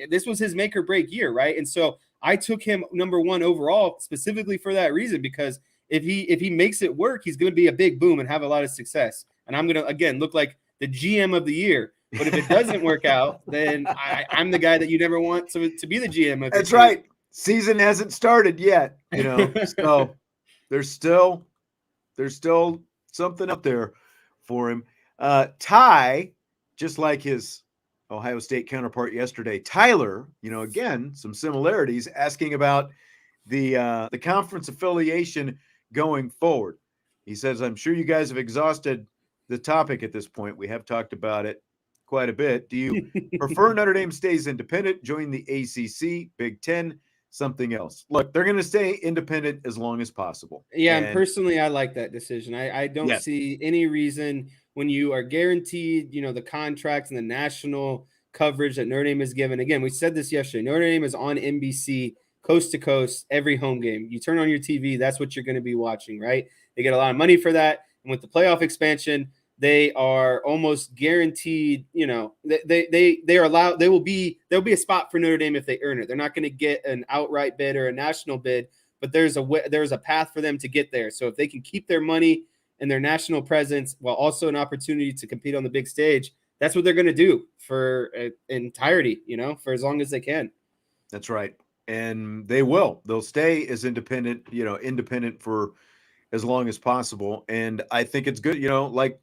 Speaker 2: this was his make or break year. Right. And so I took him number 1 overall specifically for that reason, because if he makes it work, he's going to be a big boom and have a lot of success. And I'm going to, again, look like the GM of the year. But if it doesn't work out, then I'm the guy that you never want to be the GM of.
Speaker 1: That's right. Season hasn't started yet, so there's still something up there for him. Ty, just like his Ohio State counterpart yesterday, Tyler, again, some similarities, asking about the conference affiliation going forward. He says, I'm sure you guys have exhausted the topic at this point. We have talked about it quite a bit. Do you prefer Notre Dame stays independent, join the ACC, Big Ten, something else? Look, they're going to stay independent as long as possible.
Speaker 2: Yeah, and
Speaker 1: And
Speaker 2: personally, I like that decision. I don't
Speaker 1: yes,
Speaker 2: see any reason when you are guaranteed, the contracts and the national coverage that Notre Dame is given. Again, we said this yesterday. Notre Dame is on NBC coast to coast every home game. You turn on your TV, that's what you're going to be watching, right? They get a lot of money for that. And with the playoff expansion, they are almost guaranteed, they are allowed, there'll be a spot for Notre Dame if they earn it. They're not going to get an outright bid or a national bid, but there's a path for them to get there. So if they can keep their money and their national presence while also an opportunity to compete on the big stage, that's what they're going to do for entirety, for as long as they can.
Speaker 1: that's right. And they will. They'll stay as independent, independent for as long as possible. And I think it's good, like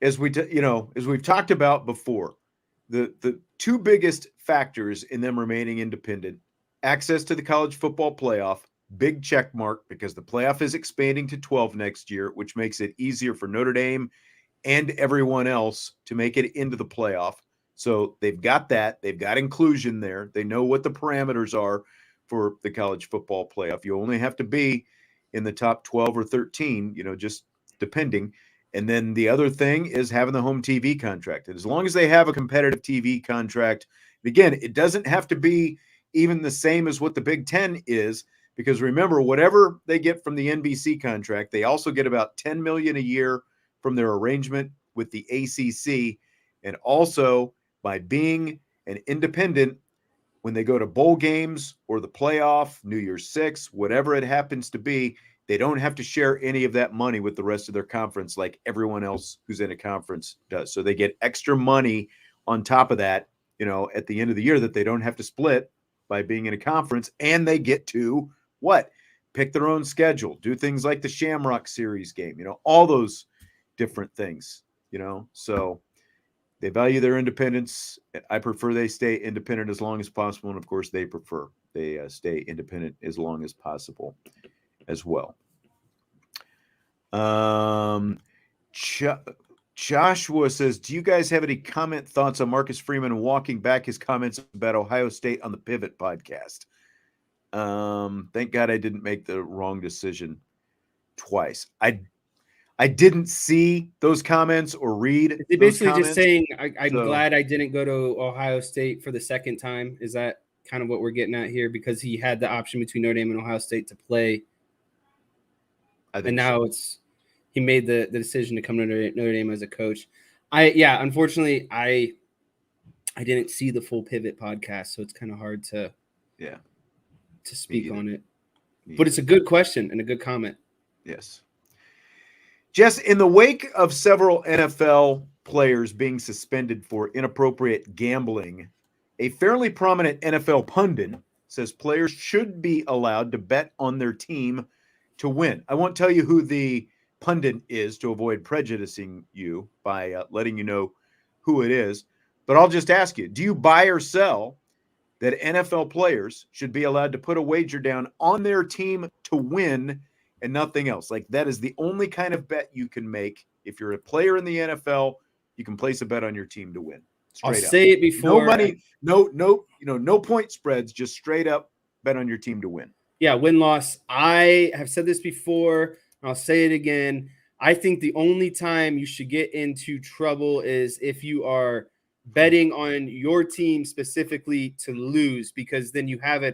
Speaker 1: as as we've talked about before, the two biggest factors in them remaining independent: access to the college football playoff, big check mark because the playoff is expanding to 12 next year, which makes it easier for Notre Dame and everyone else to make it into the playoff. So they've got that. They've got inclusion there. They know what the parameters are for the college football playoff. You only have to be in the top 12 or 13, just depending. And then the other thing is having the home TV contract. And as long as they have a competitive TV contract, again, it doesn't have to be even the same as what the Big Ten is, because remember, whatever they get from the NBC contract, they also get about $10 million a year from their arrangement with the ACC. And also, by being an independent, when they go to bowl games or the playoff, New Year's Six, whatever it happens to be, they don't have to share any of that money with the rest of their conference like everyone else who's in a conference does. So they get extra money on top of that, at the end of the year that they don't have to split by being in a conference. And they get to what? Pick their own schedule, do things like the Shamrock Series game, all those different things, So they value their independence. I prefer they stay independent as long as possible. And of course, they prefer they stay independent as long as possible as well. Joshua says, do you guys have any thoughts on Marcus Freeman walking back his comments about Ohio State on the Pivot podcast? Thank God I didn't make the wrong decision twice. I didn't see those comments or read
Speaker 2: They
Speaker 1: those
Speaker 2: basically just
Speaker 1: comments.
Speaker 2: saying, I'm glad I didn't go to Ohio State for the second time. Is that kind of what we're getting at here? Because he had the option between Notre Dame and Ohio State to play. And now he made the decision to come to Notre Dame as a coach. Unfortunately, I didn't see the full Pivot podcast, so it's kind of hard to speak on it. But it's a good question and a good comment.
Speaker 1: Yes. Jess, in the wake of several NFL players being suspended for inappropriate gambling, a fairly prominent NFL pundit says players should be allowed to bet on their team to win. I won't tell you who the pundit is to avoid prejudicing you by letting you know who it is, but I'll just ask you, do you buy or sell that NFL players should be allowed to put a wager down on their team to win and nothing else? Like, that is the only kind of bet you can make. If you're a player in the NFL, you can place a bet on your team to win.
Speaker 2: I'll say it before.
Speaker 1: No money, no point spreads, just straight up bet on your team to win.
Speaker 2: Yeah, win-loss. I have said this before, and I'll say it again. I think the only time you should get into trouble is if you are betting on your team specifically to lose, because then you have a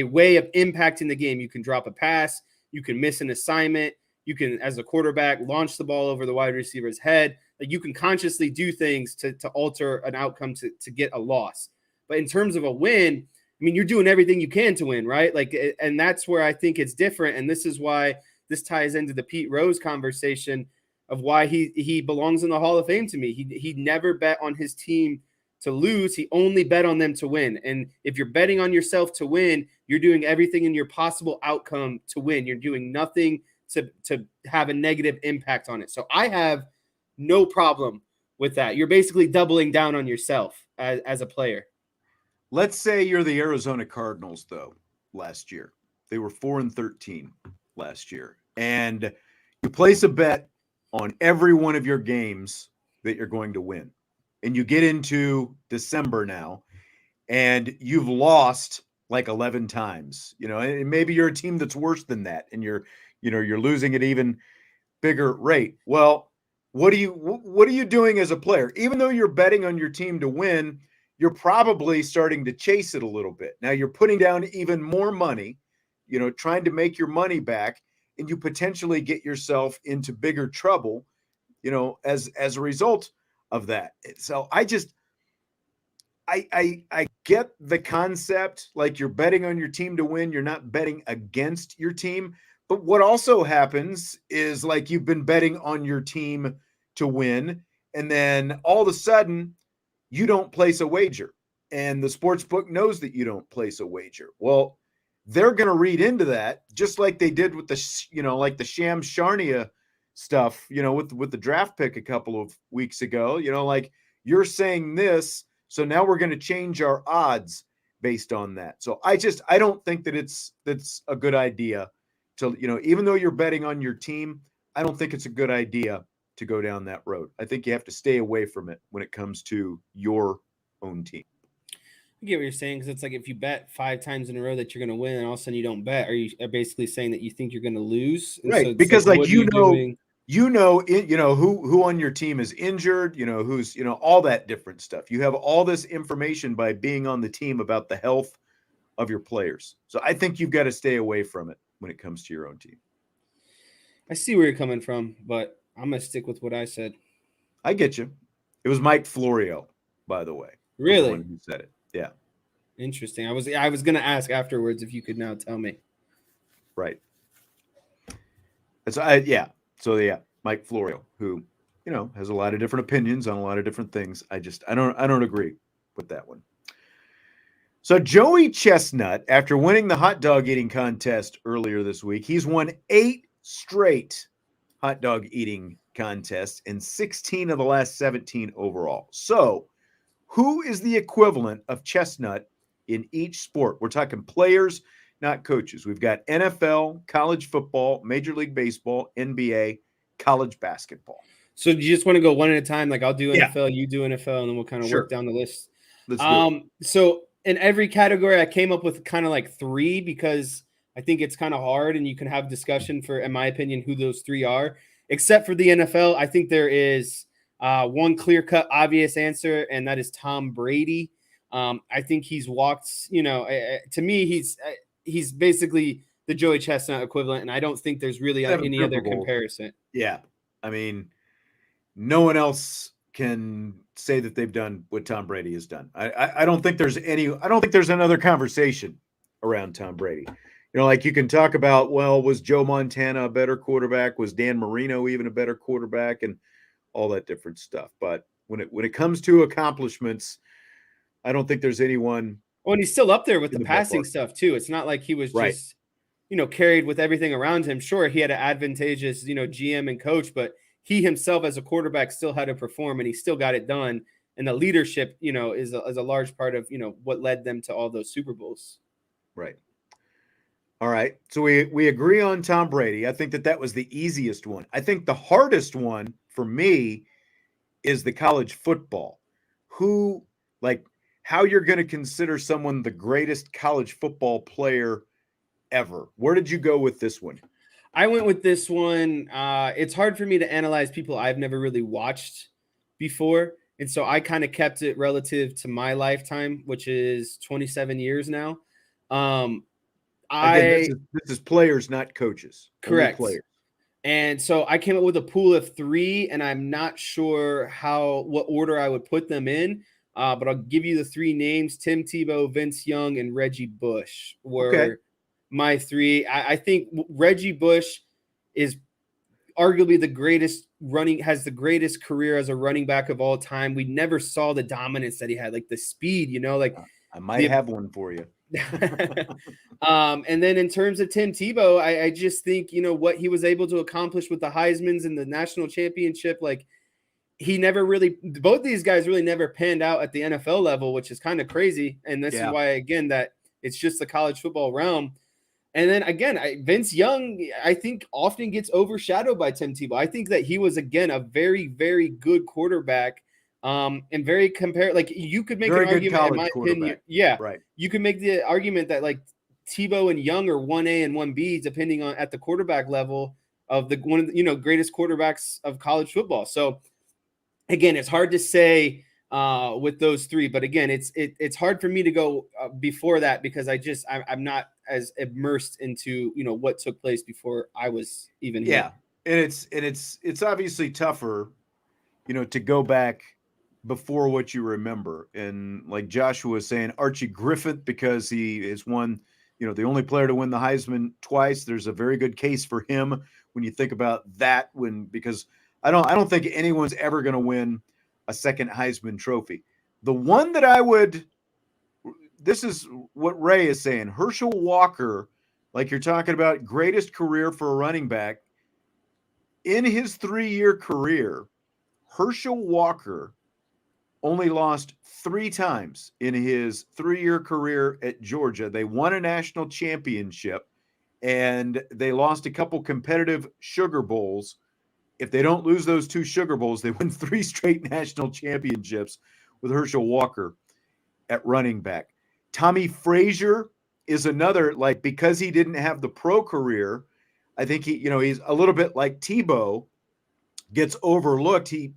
Speaker 2: way of impacting the game. You can drop a pass, you can miss an assignment, you can, as a quarterback, launch the ball over the wide receiver's head. Like, you can consciously do things to alter an outcome to get a loss. But in terms of a win, I mean, you're doing everything you can to win, right? Like, and that's where I think it's different. And this is why this ties into the Pete Rose conversation of why he belongs in the Hall of Fame to me. He never bet on his team to lose. He only bet on them to win. And if you're betting on yourself to win, you're doing everything in your possible outcome to win. You're doing nothing to have a negative impact on it. So I have no problem with that. You're basically doubling down on yourself as a player.
Speaker 1: Let's say you're the Arizona Cardinals, though. Last year, they were 4-13 last year. and you place a bet on every one of your games that you're going to win. And you get into December now and you've lost like 11 times, and maybe you're a team that's worse than that and you're losing at even bigger rate. Well, what are you doing as a player? Even though you're betting on your team to win, you're probably starting to chase it a little bit. Now you're putting down even more money, trying to make your money back, and you potentially get yourself into bigger trouble, as a result of that. So I get the concept, like you're betting on your team to win, you're not betting against your team. But what also happens is like you've been betting on your team to win, and then all of a sudden you don't place a wager. And the sports book knows that you don't place a wager. Well, they're going to read into that just like they did with like the Sham Sharnia stuff, with the draft pick a couple of weeks ago, like you're saying this, so now we're going to change our odds based on that. So I don't think that's a good idea to, even though you're betting on your team, I don't think it's a good idea to go down that road. I think you have to stay away from it when it comes to your own team.
Speaker 2: I get what you're saying, because it's like if you bet 5 times in a row that you're going to win and all of a sudden you don't bet, are you basically saying that you think you're going to lose? And so
Speaker 1: Right.
Speaker 2: it's like,
Speaker 1: Because like
Speaker 2: what are you doing?
Speaker 1: who on your team is injured, who's, all that different stuff. You have all this information by being on the team about the health of your players. So I think you've got to stay away from it when it comes to your own team.
Speaker 2: I see where you're coming from, but I'm going to stick with what I said.
Speaker 1: I get you. It was Mike Florio, by the way. Was the
Speaker 2: Really?
Speaker 1: one who said it. Yeah.
Speaker 2: Interesting. I was going to ask afterwards if you could now tell me.
Speaker 1: Right. Yeah. So yeah, Mike Florio, who, has a lot of different opinions on a lot of different things. I don't agree with that one. So Joey Chestnut, after winning the hot dog eating contest earlier this week, he's won 8 straight hot dog eating contests and 16 of the last 17 overall. So who is the equivalent of Chestnut in each sport? We're talking players, not coaches. We've got NFL, college football, Major League Baseball, NBA, college basketball.
Speaker 2: So do you just want to go one at a time? Like I'll do
Speaker 1: Yeah.
Speaker 2: NFL, you do NFL, and then we'll kind of work down the list.
Speaker 1: Let's do it.
Speaker 2: So in every category, I came up with kind of like 3 because I think it's kind of hard, and you can have discussion for, in my opinion, who those 3 are. Except for the NFL, I think there is one clear-cut, obvious answer, and that is Tom Brady. I think he's walked. To me, he's basically the Joey Chestnut equivalent, and I don't think there's really any other comparison.
Speaker 1: Yeah, I mean, no one else can say that they've done what Tom Brady has done. I don't think there's another conversation around Tom Brady. Like you can talk about, well, was Joe Montana a better quarterback? Was Dan Marino even a better quarterback? And all that different stuff. But when it comes to accomplishments, I don't think there's anyone.
Speaker 2: Oh, and he's still up there with the passing stuff too. It's not like he was just, carried with everything around him. Sure, he had an advantageous, GM and coach, but he himself as a quarterback still had to perform, and he still got it done. And the leadership, is a large part of, what led them to all those Super Bowls.
Speaker 1: Right. All right. So we agree on Tom Brady. I think that was the easiest one. I think the hardest one for me is the college football. How you're going to consider someone the greatest college football player ever. Where did you go with this one?
Speaker 2: I went with this one. It's hard for me to analyze people I've never really watched before. And so I kind of kept it relative to my lifetime, which is 27 years now.
Speaker 1: Again, this is players, not coaches.
Speaker 2: Correct.
Speaker 1: Players.
Speaker 2: And so I came up with a pool of 3, and I'm not sure what order I would put them in. But I'll give you the 3 names: Tim Tebow, Vince Young, and Reggie Bush were my 3. I think Reggie Bush is arguably the greatest has the greatest career as a running back of all time. We never saw the dominance that he had, like the speed,
Speaker 1: I might have one for you.
Speaker 2: And then in terms of Tim Tebow, I just think, what he was able to accomplish with the Heismans and the national championship, like he never really, both these guys really never panned out at the NFL level, which is kind of crazy. And this is why, again, that it's just the college football realm. And then again, Vince Young, I think often gets overshadowed by Tim Tebow. I think that he was again a very, very good quarterback, and very like you could make an
Speaker 1: Very good
Speaker 2: argument, in my
Speaker 1: college
Speaker 2: opinion,
Speaker 1: quarterback.
Speaker 2: yeah,
Speaker 1: Right.
Speaker 2: you could make the argument that like Tebow and Young are 1A and 1B depending on at the quarterback level of the one of the, greatest quarterbacks of college football. So again, it's hard to say with those three, but again, it's hard for me to go before that because I'm not as immersed into what took place before I was even here.
Speaker 1: Yeah, and it's obviously tougher, to go back before what you remember. And like Joshua was saying, Archie Griffith, because he is one, the only player to win the Heisman twice. There's a very good case for him when you think about that. Because I don't think anyone's ever going to win a second Heisman Trophy. The one that I would, this is what Ray is saying, Herschel Walker, like you're talking about, greatest career for a running back. In his 3-year career, Herschel Walker only lost 3 times in his 3-year career at Georgia. They won a national championship and they lost a couple competitive Sugar Bowls. If they don't lose those 2 Sugar Bowls, they win 3 straight national championships with Herschel Walker at running back. Tommy Frazier is another, like, because he didn't have the pro career, I think he's a little bit like Tebow, gets overlooked. He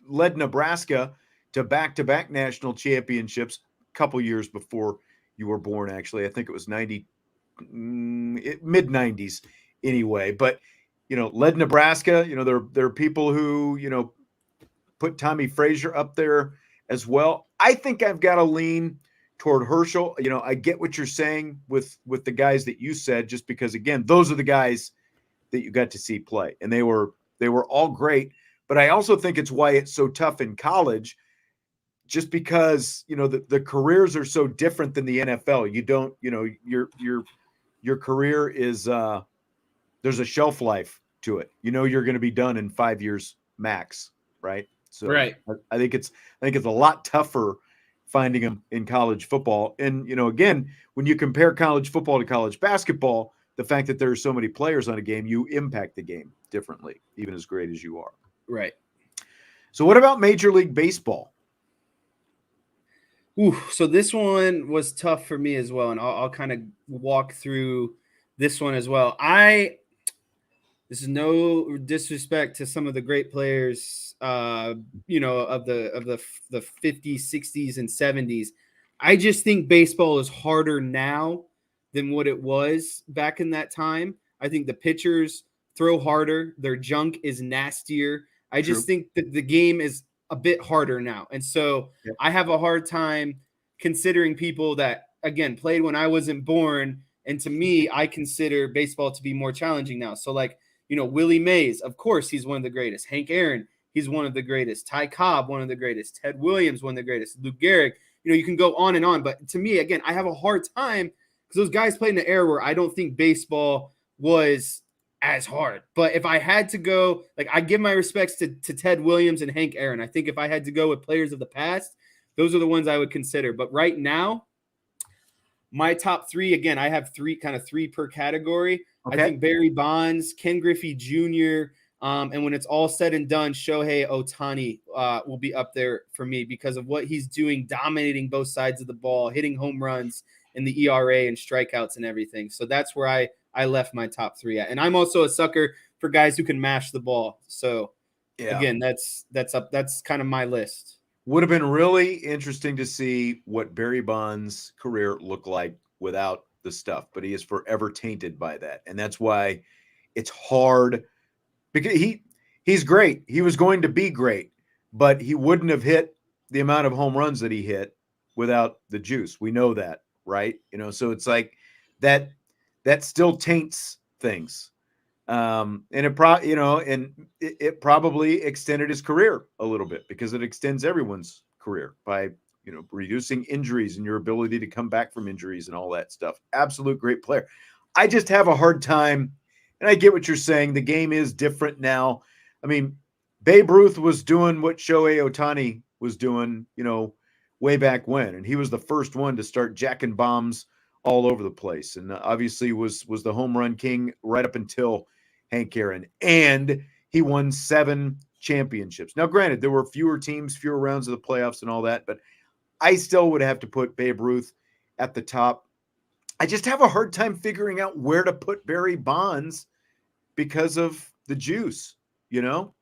Speaker 1: led Nebraska to back-to-back national championships a couple years before you were born, actually. I think it was mid-90s anyway. But, led Nebraska. There are people who, put Tommy Frazier up there as well. I think I've got to lean toward Herschel. I get what you're saying with the guys that you said, just because, again, those are the guys that you got to see play, and they were all great. But I also think it's why it's so tough in college, just because the careers are so different than the NFL. You don't, your career is there's a shelf life to it. You're going to be done in 5 years max, right? So
Speaker 2: Right.
Speaker 1: I think it's a lot tougher finding them in college football. And again, when you compare college football to college basketball, the fact that there are so many players on a game, you impact the game differently, even as great as you are.
Speaker 2: Right.
Speaker 1: So what about Major League Baseball?
Speaker 2: Ooh, so this one was tough for me as well, and I'll kind of walk through this one as well. This is no disrespect to some of the great players, of the 50s, 60s, and 70s. I just think baseball is harder now than what it was back in that time. I think the pitchers throw harder, their junk is nastier. I
Speaker 1: True.
Speaker 2: just think that the game is a bit harder now. And so
Speaker 1: Yep.
Speaker 2: I have a hard time considering people that, again, played when I wasn't born. And to me, I consider baseball to be more challenging now. So, like, Willie Mays, of course, he's one of the greatest. Hank Aaron, he's one of the greatest. Ty Cobb, one of the greatest. Ted Williams, one of the greatest. Lou Gehrig, you can go on and on. But to me, again, I have a hard time because those guys played in an era where I don't think baseball was as hard. But if I had to go, like, I give my respects to Ted Williams and Hank Aaron. I think if I had to go with players of the past, those are the ones I would consider. But right now, my top 3, again, I have 3 per category.
Speaker 1: Okay.
Speaker 2: I think Barry Bonds, Ken Griffey Jr., and when it's all said and done, Shohei Ohtani will be up there for me because of what he's doing, dominating both sides of the ball, hitting home runs, and the ERA and strikeouts and everything. So that's where I left my top 3 at. And I'm also a sucker for guys who can mash the ball. So again, that's kind of my list.
Speaker 1: Would have been really interesting to see what Barry Bonds' career looked like without the stuff, but he is forever tainted by that. And that's why it's hard, because he's great. He was going to be great, but he wouldn't have hit the amount of home runs that he hit without the juice. We know that, right? So it's like that still taints things. And it probably extended his career a little bit, because it extends everyone's career by, reducing injuries and your ability to come back from injuries and all that stuff. Absolute great player. I just have a hard time, and I get what you're saying. The game is different now. I mean, Babe Ruth was doing what Shohei Ohtani was doing, way back when, and he was the first one to start jacking bombs all over the place, and obviously was the home run king right up until Hank Aaron, and he won 7 championships. Now, granted, there were fewer teams, fewer rounds of the playoffs, and all that, but I still would have to put Babe Ruth at the top. I just have a hard time figuring out where to put Barry Bonds because of the juice, you know?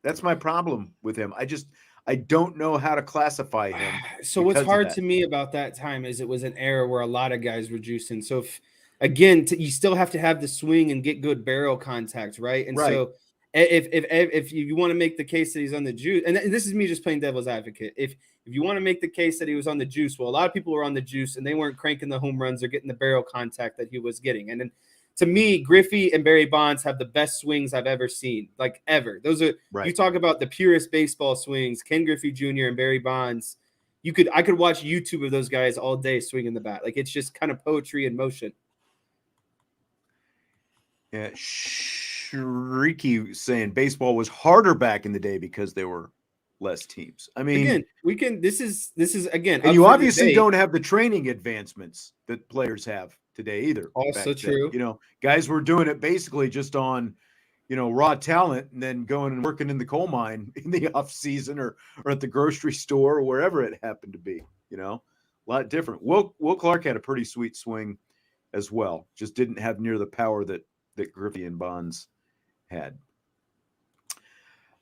Speaker 1: That's my problem with him. I don't know how to classify him
Speaker 2: So what's
Speaker 1: because of
Speaker 2: hard
Speaker 1: that.
Speaker 2: to me about that time is it was an era where a lot of guys were juicing. So if again, you still have to have the swing and get good barrel contact, right? And
Speaker 1: Right.
Speaker 2: so if you want to make the case that he's on the juice, and this is me just playing devil's advocate, if you want to make the case that he was on the juice, well, a lot of people were on the juice and they weren't cranking the home runs or getting the barrel contact that he was getting. And then to me, Griffey and Barry Bonds have the best swings I've ever seen, like ever. Those are
Speaker 1: Right.
Speaker 2: You talk about the purest baseball swings, Ken Griffey Jr. and Barry Bonds. I could watch YouTube of those guys all day swinging the bat. Like it's just kind of poetry in motion.
Speaker 1: Yeah, Shrieky saying baseball was harder back in the day because there were less teams. I mean,
Speaker 2: Again, we can. This is again.
Speaker 1: and
Speaker 2: Up
Speaker 1: you
Speaker 2: for
Speaker 1: obviously
Speaker 2: debate.
Speaker 1: don't have the training advancements that players have today either.
Speaker 2: Also
Speaker 1: back then.
Speaker 2: true.
Speaker 1: You know, guys were doing it basically just on, raw talent, and then going and working in the coal mine in the off season or at the grocery store or wherever it happened to be. A lot different. Will Clark had a pretty sweet swing as well. Just didn't have near the power that Griffey and Bonds had.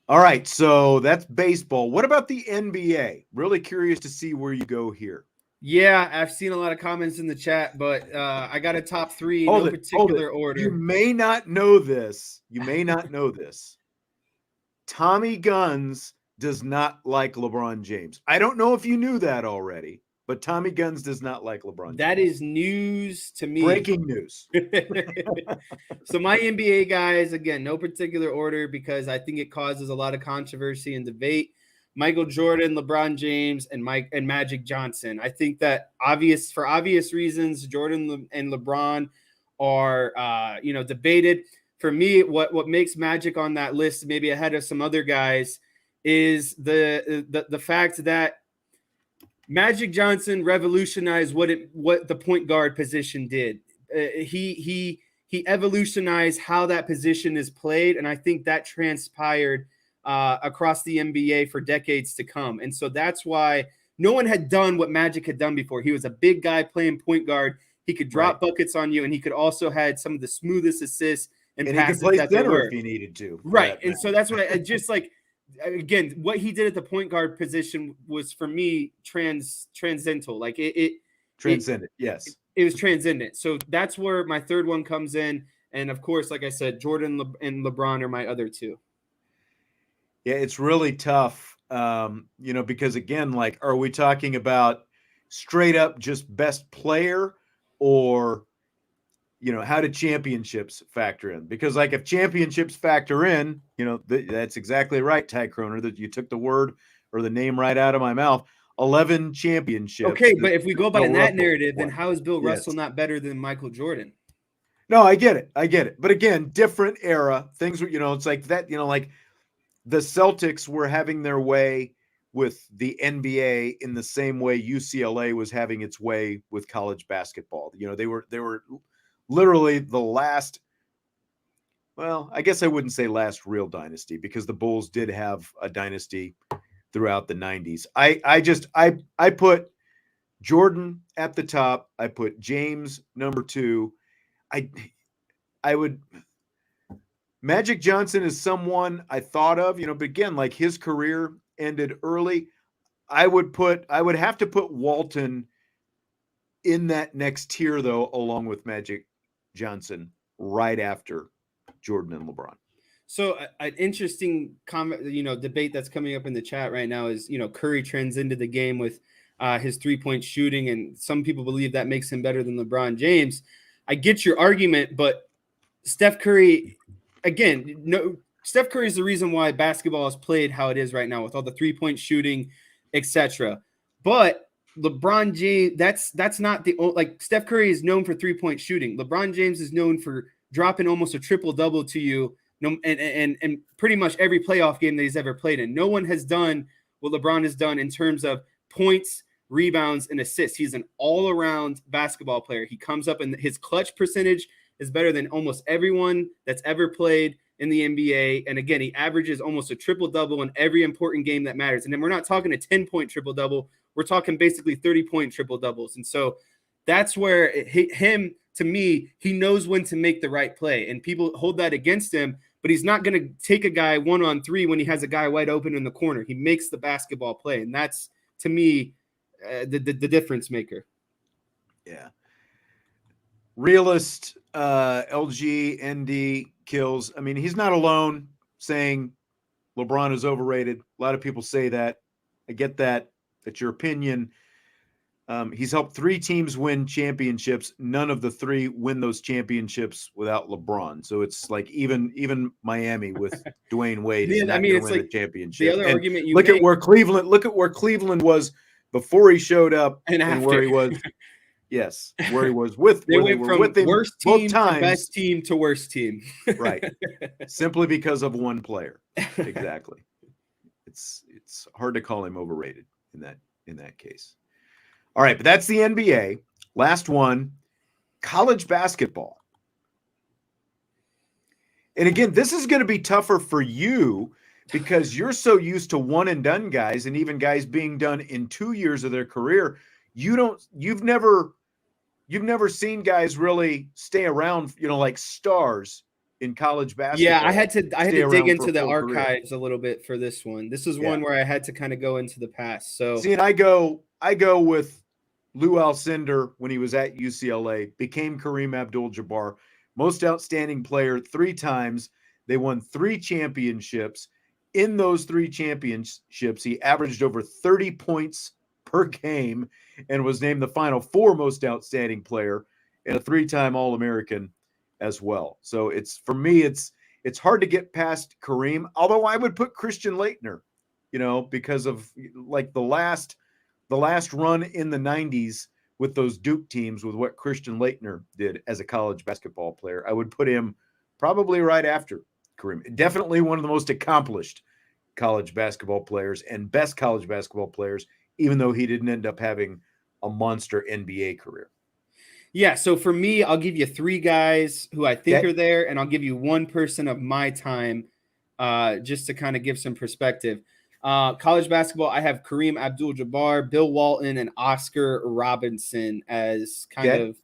Speaker 1: All right, so that's baseball. What about the NBA? Really curious to see where you go here.
Speaker 2: Yeah, I've seen a lot of comments in the chat, but I got a top 3 in
Speaker 1: Hold
Speaker 2: no
Speaker 1: it.
Speaker 2: particular order.
Speaker 1: You may not know this. Tommy Guns does not like LeBron James. I don't know if you knew that already, but Tommy Guns does not like LeBron
Speaker 2: That
Speaker 1: James.
Speaker 2: is news to me.
Speaker 1: Breaking news.
Speaker 2: So my NBA guys, again, no particular order because I think it causes a lot of controversy and debate. Michael Jordan, LeBron James, and Magic Johnson. I think that for obvious reasons, Jordan and LeBron are debated. For me, what makes Magic on that list, maybe ahead of some other guys, is the fact that Magic Johnson revolutionized what the point guard position did. He evolutionized how that position is played, and I think that transpired across the NBA for decades to come. And so that's why no one had done what Magic had done before. He was a big guy playing point guard. He could drop buckets on you, and he could also had some of the smoothest assists and passes
Speaker 1: he could play
Speaker 2: that there
Speaker 1: center
Speaker 2: were.
Speaker 1: if he needed to.
Speaker 2: Right, and so that's what I just like. Again, what he did at the point guard position was for me transcendental. Like it
Speaker 1: transcendent. Yes,
Speaker 2: it was transcendent. So that's where my third one comes in, and of course, like I said, Jordan and LeBron are my other 2.
Speaker 1: Yeah, it's really tough, because again, like, are we talking about straight up just best player, or how do championships factor in? Because like if championships factor in, that's exactly right, Ty Croner, that you took the word or the name right out of my mouth. 11 championships.
Speaker 2: Okay, but if we go by that narrative, then how is Bill Russell not better than Michael Jordan?
Speaker 1: No, I get it. But again, different era. Things were, it's like that, like the Celtics were having their way with the NBA in the same way UCLA was having its way with college basketball. They were literally the last, well, I guess I wouldn't say last real dynasty, because the Bulls did have a dynasty throughout the 90s. I put Jordan at the top. I put James number 2. I would Magic Johnson is someone I thought of, but again, like his career ended early. I would have to put Walton in that next tier, though, along with Magic Johnson, right after Jordan and LeBron.
Speaker 2: So an interesting debate that's coming up in the chat right now is, Curry transcended the game with his 3-point shooting, and some people believe that makes him better than LeBron James. I get your argument, but Steph Curry, again, Steph Curry is the reason why basketball is played how it is right now with all the 3-point shooting, etc. But LeBron James, that's not the like Steph Curry is known for 3-point shooting. LeBron James is known for dropping almost a triple-double to you, and pretty much every playoff game that he's ever played in. No one has done what LeBron has done in terms of points, rebounds, and assists. He's an all-around basketball player. He comes up and his clutch percentage is better than almost everyone that's ever played in the NBA. And again, he averages almost a triple-double in every important game that matters. And then we're not talking a 10-point triple-double. We're talking basically 30-point triple-doubles. And so that's where to me, he knows when to make the right play. And people hold that against him, but he's not going to take a guy 1-on-3 when he has a guy wide open in the corner. He makes the basketball play. And that's, to me, the difference maker.
Speaker 1: Yeah. Realist, LG, ND, Kills. I mean, he's not alone saying LeBron is overrated. A lot of people say that. I get that. That's your opinion. He's helped 3 teams win championships. None of the 3 win those championships without LeBron. So it's like even Miami with Dwayne Wade is not going to win the championship.
Speaker 2: The other argument you
Speaker 1: look at where Cleveland was before he showed up and where he was. Yes, where he was with.
Speaker 2: They went from worst team to best team to worst team.
Speaker 1: Right, simply because of one player. Exactly. It's hard to call him overrated in that case. All right, but that's the NBA. Last one, college basketball. And again, this is going to be tougher for you because you're so used to one and done guys, and even guys being done in 2 years of their career. You've never seen guys really stay around, like stars in college basketball.
Speaker 2: Yeah, I had to dig into the archives a little bit for this one. This is one where I had to kind of go into the past. So
Speaker 1: see, and I go with Lou Alcindor when he was at UCLA, became Kareem Abdul-Jabbar, most outstanding player 3 times. They won 3 championships. In those 3 championships, he averaged over 30 points per game and was named the Final 4 most outstanding player and a 3-time All-American as well. So it's hard to get past Kareem, although I would put Christian Laettner, because of like the last run in the 90s with those Duke teams with what Christian Laettner did as a college basketball player. I would put him probably right after Kareem. Definitely one of the most accomplished college basketball players and best college basketball players, even though he didn't end up having a monster NBA career.
Speaker 2: Yeah, so for me, I'll give you 3 guys who I think are there, and I'll give you 1 person of my time just to kind of give some perspective. College basketball, I have Kareem Abdul-Jabbar, Bill Walton, and Oscar Robinson as kind of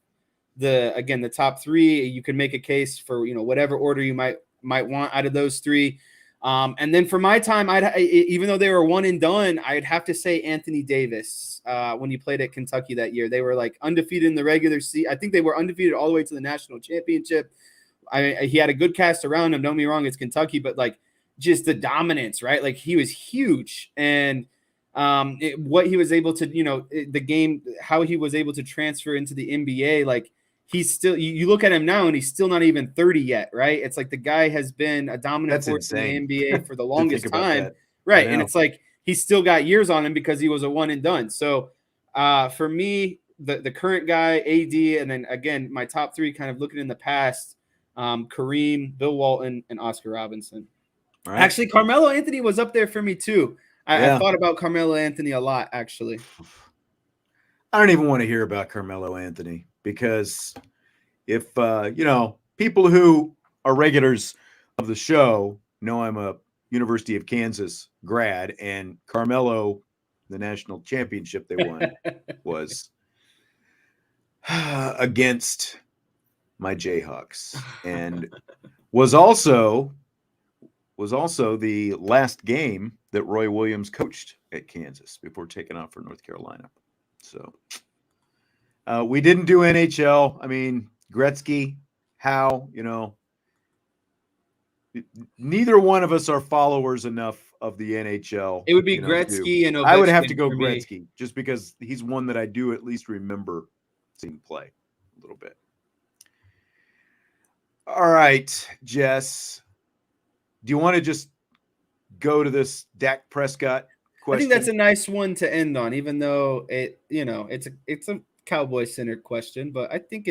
Speaker 2: the top 3. You can make a case for whatever order you might want out of those 3. And then for my time, even though they were one and done, I'd have to say Anthony Davis when he played at Kentucky that year. They were like undefeated in the regular season. I think they were undefeated all the way to the national championship. He had a good cast around him. Don't get me wrong, it's Kentucky, but like just the dominance, right? Like he was huge. And what he was able to, the game, how he was able to transfer into the NBA, like he's still, you look at him now and he's still not even 30 yet, right? It's like the guy has been a dominant force in the NBA for the longest time. Right. And it's like he's still got years on him because he was a one and done. So for me, the current guy, AD, and then again, my top 3 kind of looking in the past, Kareem, Bill Walton, and Oscar Robinson. Right. Actually, Carmelo Anthony was up there for me too. I thought about Carmelo Anthony a lot, actually.
Speaker 1: I don't even want to hear about Carmelo Anthony because if, people who are regulars of the show know I'm a University of Kansas grad, and Carmelo, the national championship they won was against my Jayhawks, and was also the last game that Roy Williams coached at Kansas before taking off for North Carolina. So we didn't do NHL. I mean, Gretzky, Howe, neither one of us are followers enough of the NHL.
Speaker 2: It would be Gretzky and Ovechkin.
Speaker 1: I would have to go Gretzky just because he's one that I do at least remember seeing play a little bit. All right, Jess. Do you want to just go to this Dak Prescott question?
Speaker 2: I think that's a nice one to end on, even though it's a Cowboy-centered question, but I think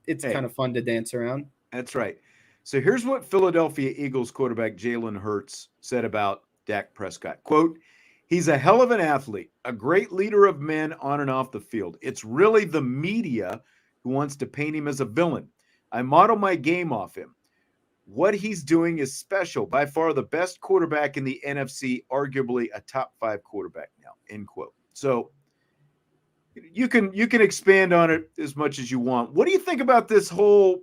Speaker 2: it's kind of fun to dance around.
Speaker 1: That's right. So here's what Philadelphia Eagles quarterback Jalen Hurts said about Dak Prescott. Quote, He's a hell of an athlete, a great leader of men on and off the field. It's really the media who wants to paint him as a villain. I model my game off him. What he's doing is special. By far the best quarterback in the NFC, arguably a top 5 quarterback now. End quote. So you can expand on it as much as you want. What do you think about this whole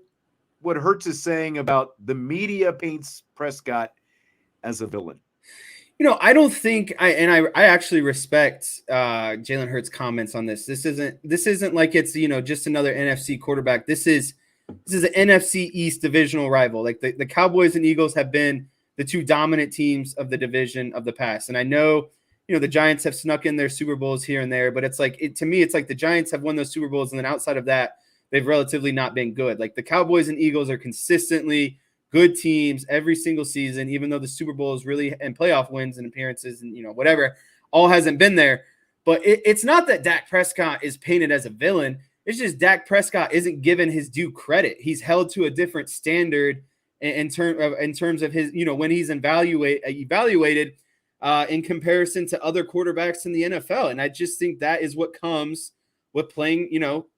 Speaker 1: what Hurts is saying about the media paints Prescott as a villain?
Speaker 2: I don't think I actually respect Jalen Hurts' comments on this. This isn't like it's just another NFC quarterback. This is an NFC East divisional rival. Like the Cowboys and Eagles have been the two dominant teams of the division of the past. And I know, the Giants have snuck in their Super Bowls here and there, but to me, it's like the Giants have won those Super Bowls. And then outside of that, they've relatively not been good. Like the Cowboys and Eagles are consistently good teams every single season, even though the Super Bowls really and playoff wins and appearances and, whatever, all hasn't been there. But it's not that Dak Prescott is painted as a villain. It's just Dak Prescott isn't given his due credit. He's held to a different standard in terms of his, when he's evaluated in comparison to other quarterbacks in the NFL. And I just think that is what comes with playing,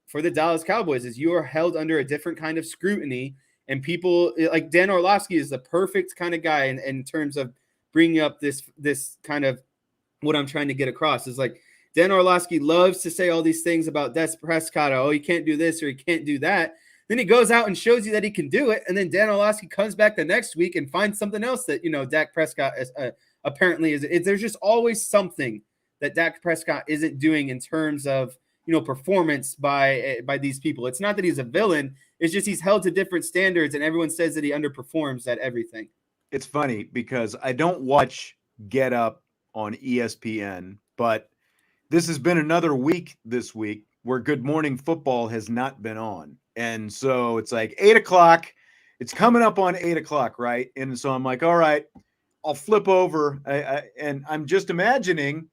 Speaker 2: for the Dallas Cowboys, is you are held under a different kind of scrutiny. And people like Dan Orlovsky is the perfect kind of guy in terms of bringing up this kind of what I'm trying to get across is like Dan Orlovsky loves to say all these things about Dak Prescott. Oh, he can't do this or he can't do that. Then he goes out and shows you that he can do it. And then Dan Orlovsky comes back the next week and finds something else that, Dak Prescott is, apparently is. There's just always something that Dak Prescott isn't doing in terms of, performance by these people. It's not that he's a villain. It's just he's held to different standards and everyone says that he underperforms at everything.
Speaker 1: It's funny because I don't watch Get Up on ESPN, but this has been another week this week where Good Morning Football has not been on. And so it's like 8:00. It's coming up on 8:00, right? And so I'm like, all right, I'll flip over. And I'm just imagining,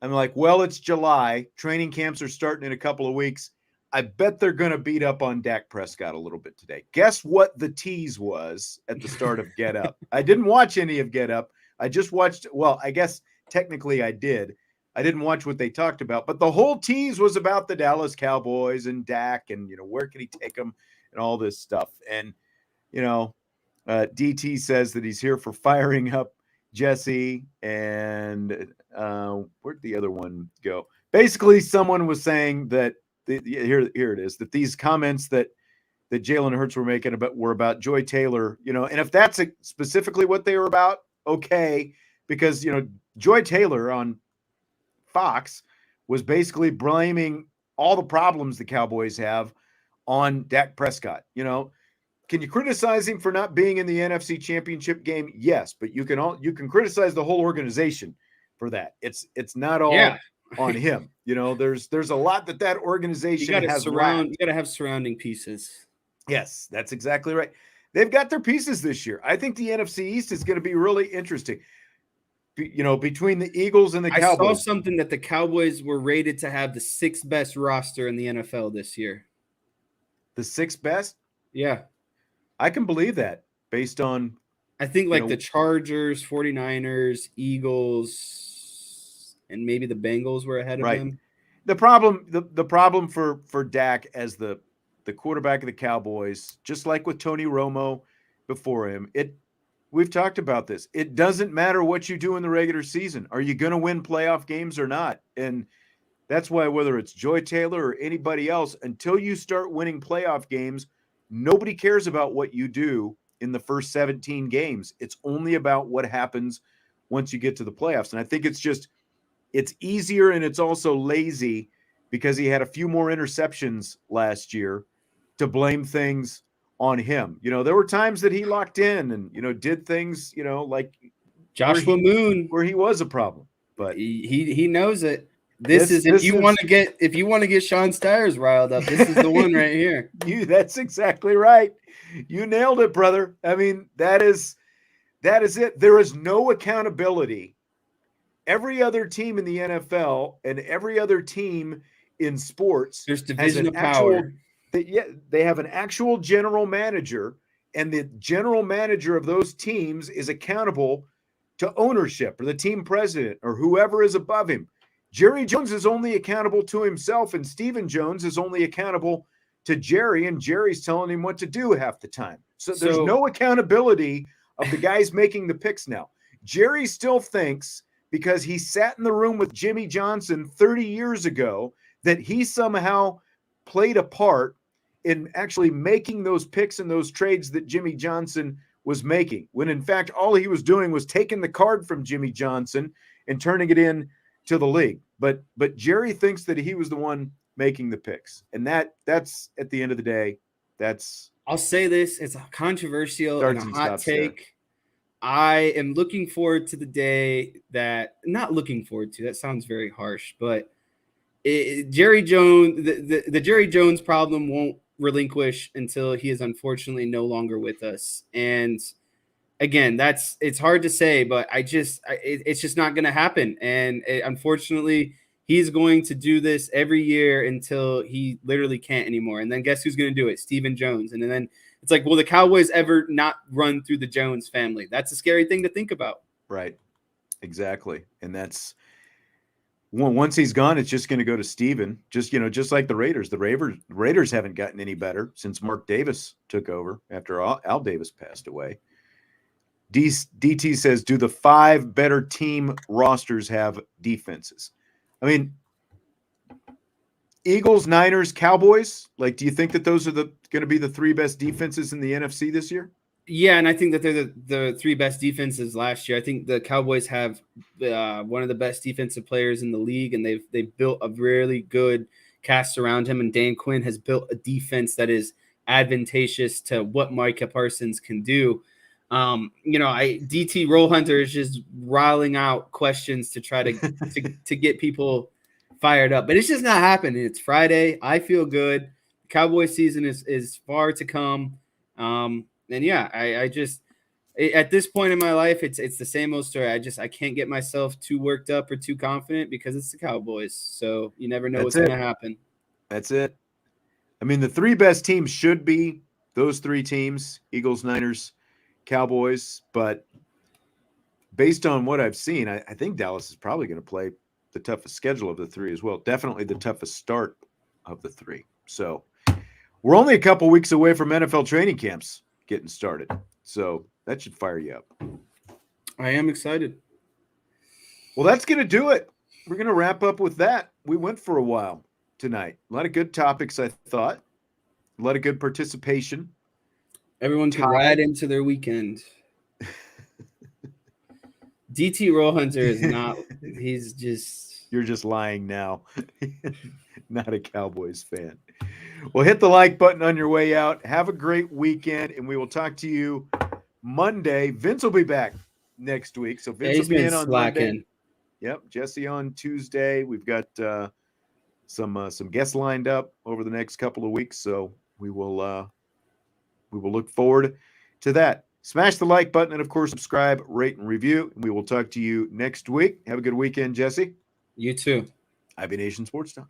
Speaker 1: I'm like, well, it's July. Training camps are starting in a couple of weeks. I bet they're going to beat up on Dak Prescott a little bit today. Guess what the tease was at the start of Get Up? I didn't watch any of Get Up. I just watched, well, I guess technically I did. I didn't watch what they talked about, but the whole tease was about the Dallas Cowboys and Dak and, where can he take them and all this stuff. And, DT says that he's here for firing up Jesse. And where'd the other one go? Basically, someone was saying that here it is, that these comments that Jalen Hurts were making were about Joy Taylor, and if that's specifically what they were about, okay, because, Joy Taylor on Fox was basically blaming all the problems the Cowboys have on Dak Prescott. Can you criticize him for not being in the NFC Championship game? Yes, but you can criticize the whole organization for that. It's not all on him. There's a lot that organization has.
Speaker 2: You got to have surrounding pieces.
Speaker 1: Yes, that's exactly right. They've got their pieces this year. I think the NFC East is going to be really interesting. Between the Eagles and the Cowboys.
Speaker 2: I saw something that the Cowboys were rated to have the 6th best roster in the NFL this year.
Speaker 1: The 6th best?
Speaker 2: Yeah.
Speaker 1: I can believe that based on.
Speaker 2: I think the Chargers, 49ers, Eagles, and maybe the Bengals were ahead of them.
Speaker 1: The problem for Dak as the quarterback of the Cowboys, just like with Tony Romo before him, we've talked about this. It doesn't matter what you do in the regular season. Are you going to win playoff games or not? And that's why whether it's Joy Taylor or anybody else, until you start winning playoff games, nobody cares about what you do in the first 17 games. It's only about what happens once you get to the playoffs. And I think it's easier and it's also lazy because he had a few more interceptions last year to blame things on him. There were times that he locked in and, did things, like
Speaker 2: Joshua Moon,
Speaker 1: where he was a problem, but
Speaker 2: he knows it. If you want to get Sean Stiers riled up, this is the one right here.
Speaker 1: That's exactly right. You nailed it, brother. I mean, that is it. There is no accountability. Every other team in the NFL and every other team in sports,
Speaker 2: there's division of power.
Speaker 1: They have an actual general manager, and the general manager of those teams is accountable to ownership or the team president or whoever is above him. Jerry Jones is only accountable to himself, and Stephen Jones is only accountable to Jerry, and Jerry's telling him what to do half the time. So there's no accountability of the guys making the picks now. Jerry still thinks because he sat in the room with Jimmy Johnson 30 years ago that he somehow played a part in actually making those picks and those trades that Jimmy Johnson was making, when in fact all he was doing was taking the card from Jimmy Johnson and turning it in to the league. But Jerry thinks that he was the one making the picks, and that's at the end of the day, that's.
Speaker 2: I'll say this: it's a controversial and a hot take. There. I am looking forward to the day that not looking forward to. That sounds very harsh, but Jerry Jones, the Jerry Jones problem won't relinquish until he is unfortunately no longer with us. And again, it's hard to say, but it's just not going to happen. And unfortunately, he's going to do this every year until he literally can't anymore. And then guess who's going to do it? Stephen Jones. And then it's like, will the Cowboys ever not run through the Jones family? That's a scary thing to think about.
Speaker 1: Right. Exactly. And that's once he's gone, it's just going to go to Stephen. Just like the Raiders. The Raiders haven't gotten any better since Mark Davis took over after Al Davis passed away. DT says, do the 5 better team rosters have defenses? I mean, Eagles, Niners, Cowboys, like, do you think that those are going to be the 3 best defenses in the NFC this year?
Speaker 2: Yeah, and I think that they're the 3 best defenses last year. I think the Cowboys have one of the best defensive players in the league, and they've built a really good cast around him, and Dan Quinn has built a defense that is advantageous to what Micah Parsons can do. DT Roll Hunter is just riling out questions to try to get people fired up, but it's just not happening. It's Friday. I feel good. The Cowboys season is far to come. And yeah, I just at this point in my life, it's the same old story. I can't get myself too worked up or too confident because it's the Cowboys. So you never know what's going to happen.
Speaker 1: That's it. I mean, the 3 best teams should be those 3 teams: Eagles, Niners, Cowboys. But based on what I've seen, I think Dallas is probably going to play the toughest schedule of the 3 as well. Definitely the toughest start of the 3. So we're only a couple weeks away from NFL training camps getting started. So that should fire you up.
Speaker 2: I am excited.
Speaker 1: Well, that's going to do it. We're going to wrap up with that. We went for a while tonight. A lot of good topics, I thought. A lot of good participation.
Speaker 2: Everyone can ride into their weekend. DT Roll Hunter is not – he's just –
Speaker 1: You're just lying now. Not a Cowboys fan. Well, hit the like button on your way out. Have a great weekend, and we will talk to you Monday. Vince will be back next week, so Vince will be in on Monday. Yep, Jesse on Tuesday. We've got some guests lined up over the next couple of weeks, so we will look forward to that. Smash the like button and, of course, subscribe, rate, and review. And we will talk to you next week. Have a good weekend, Jesse.
Speaker 2: You too.
Speaker 1: IB Nation Sports Talk.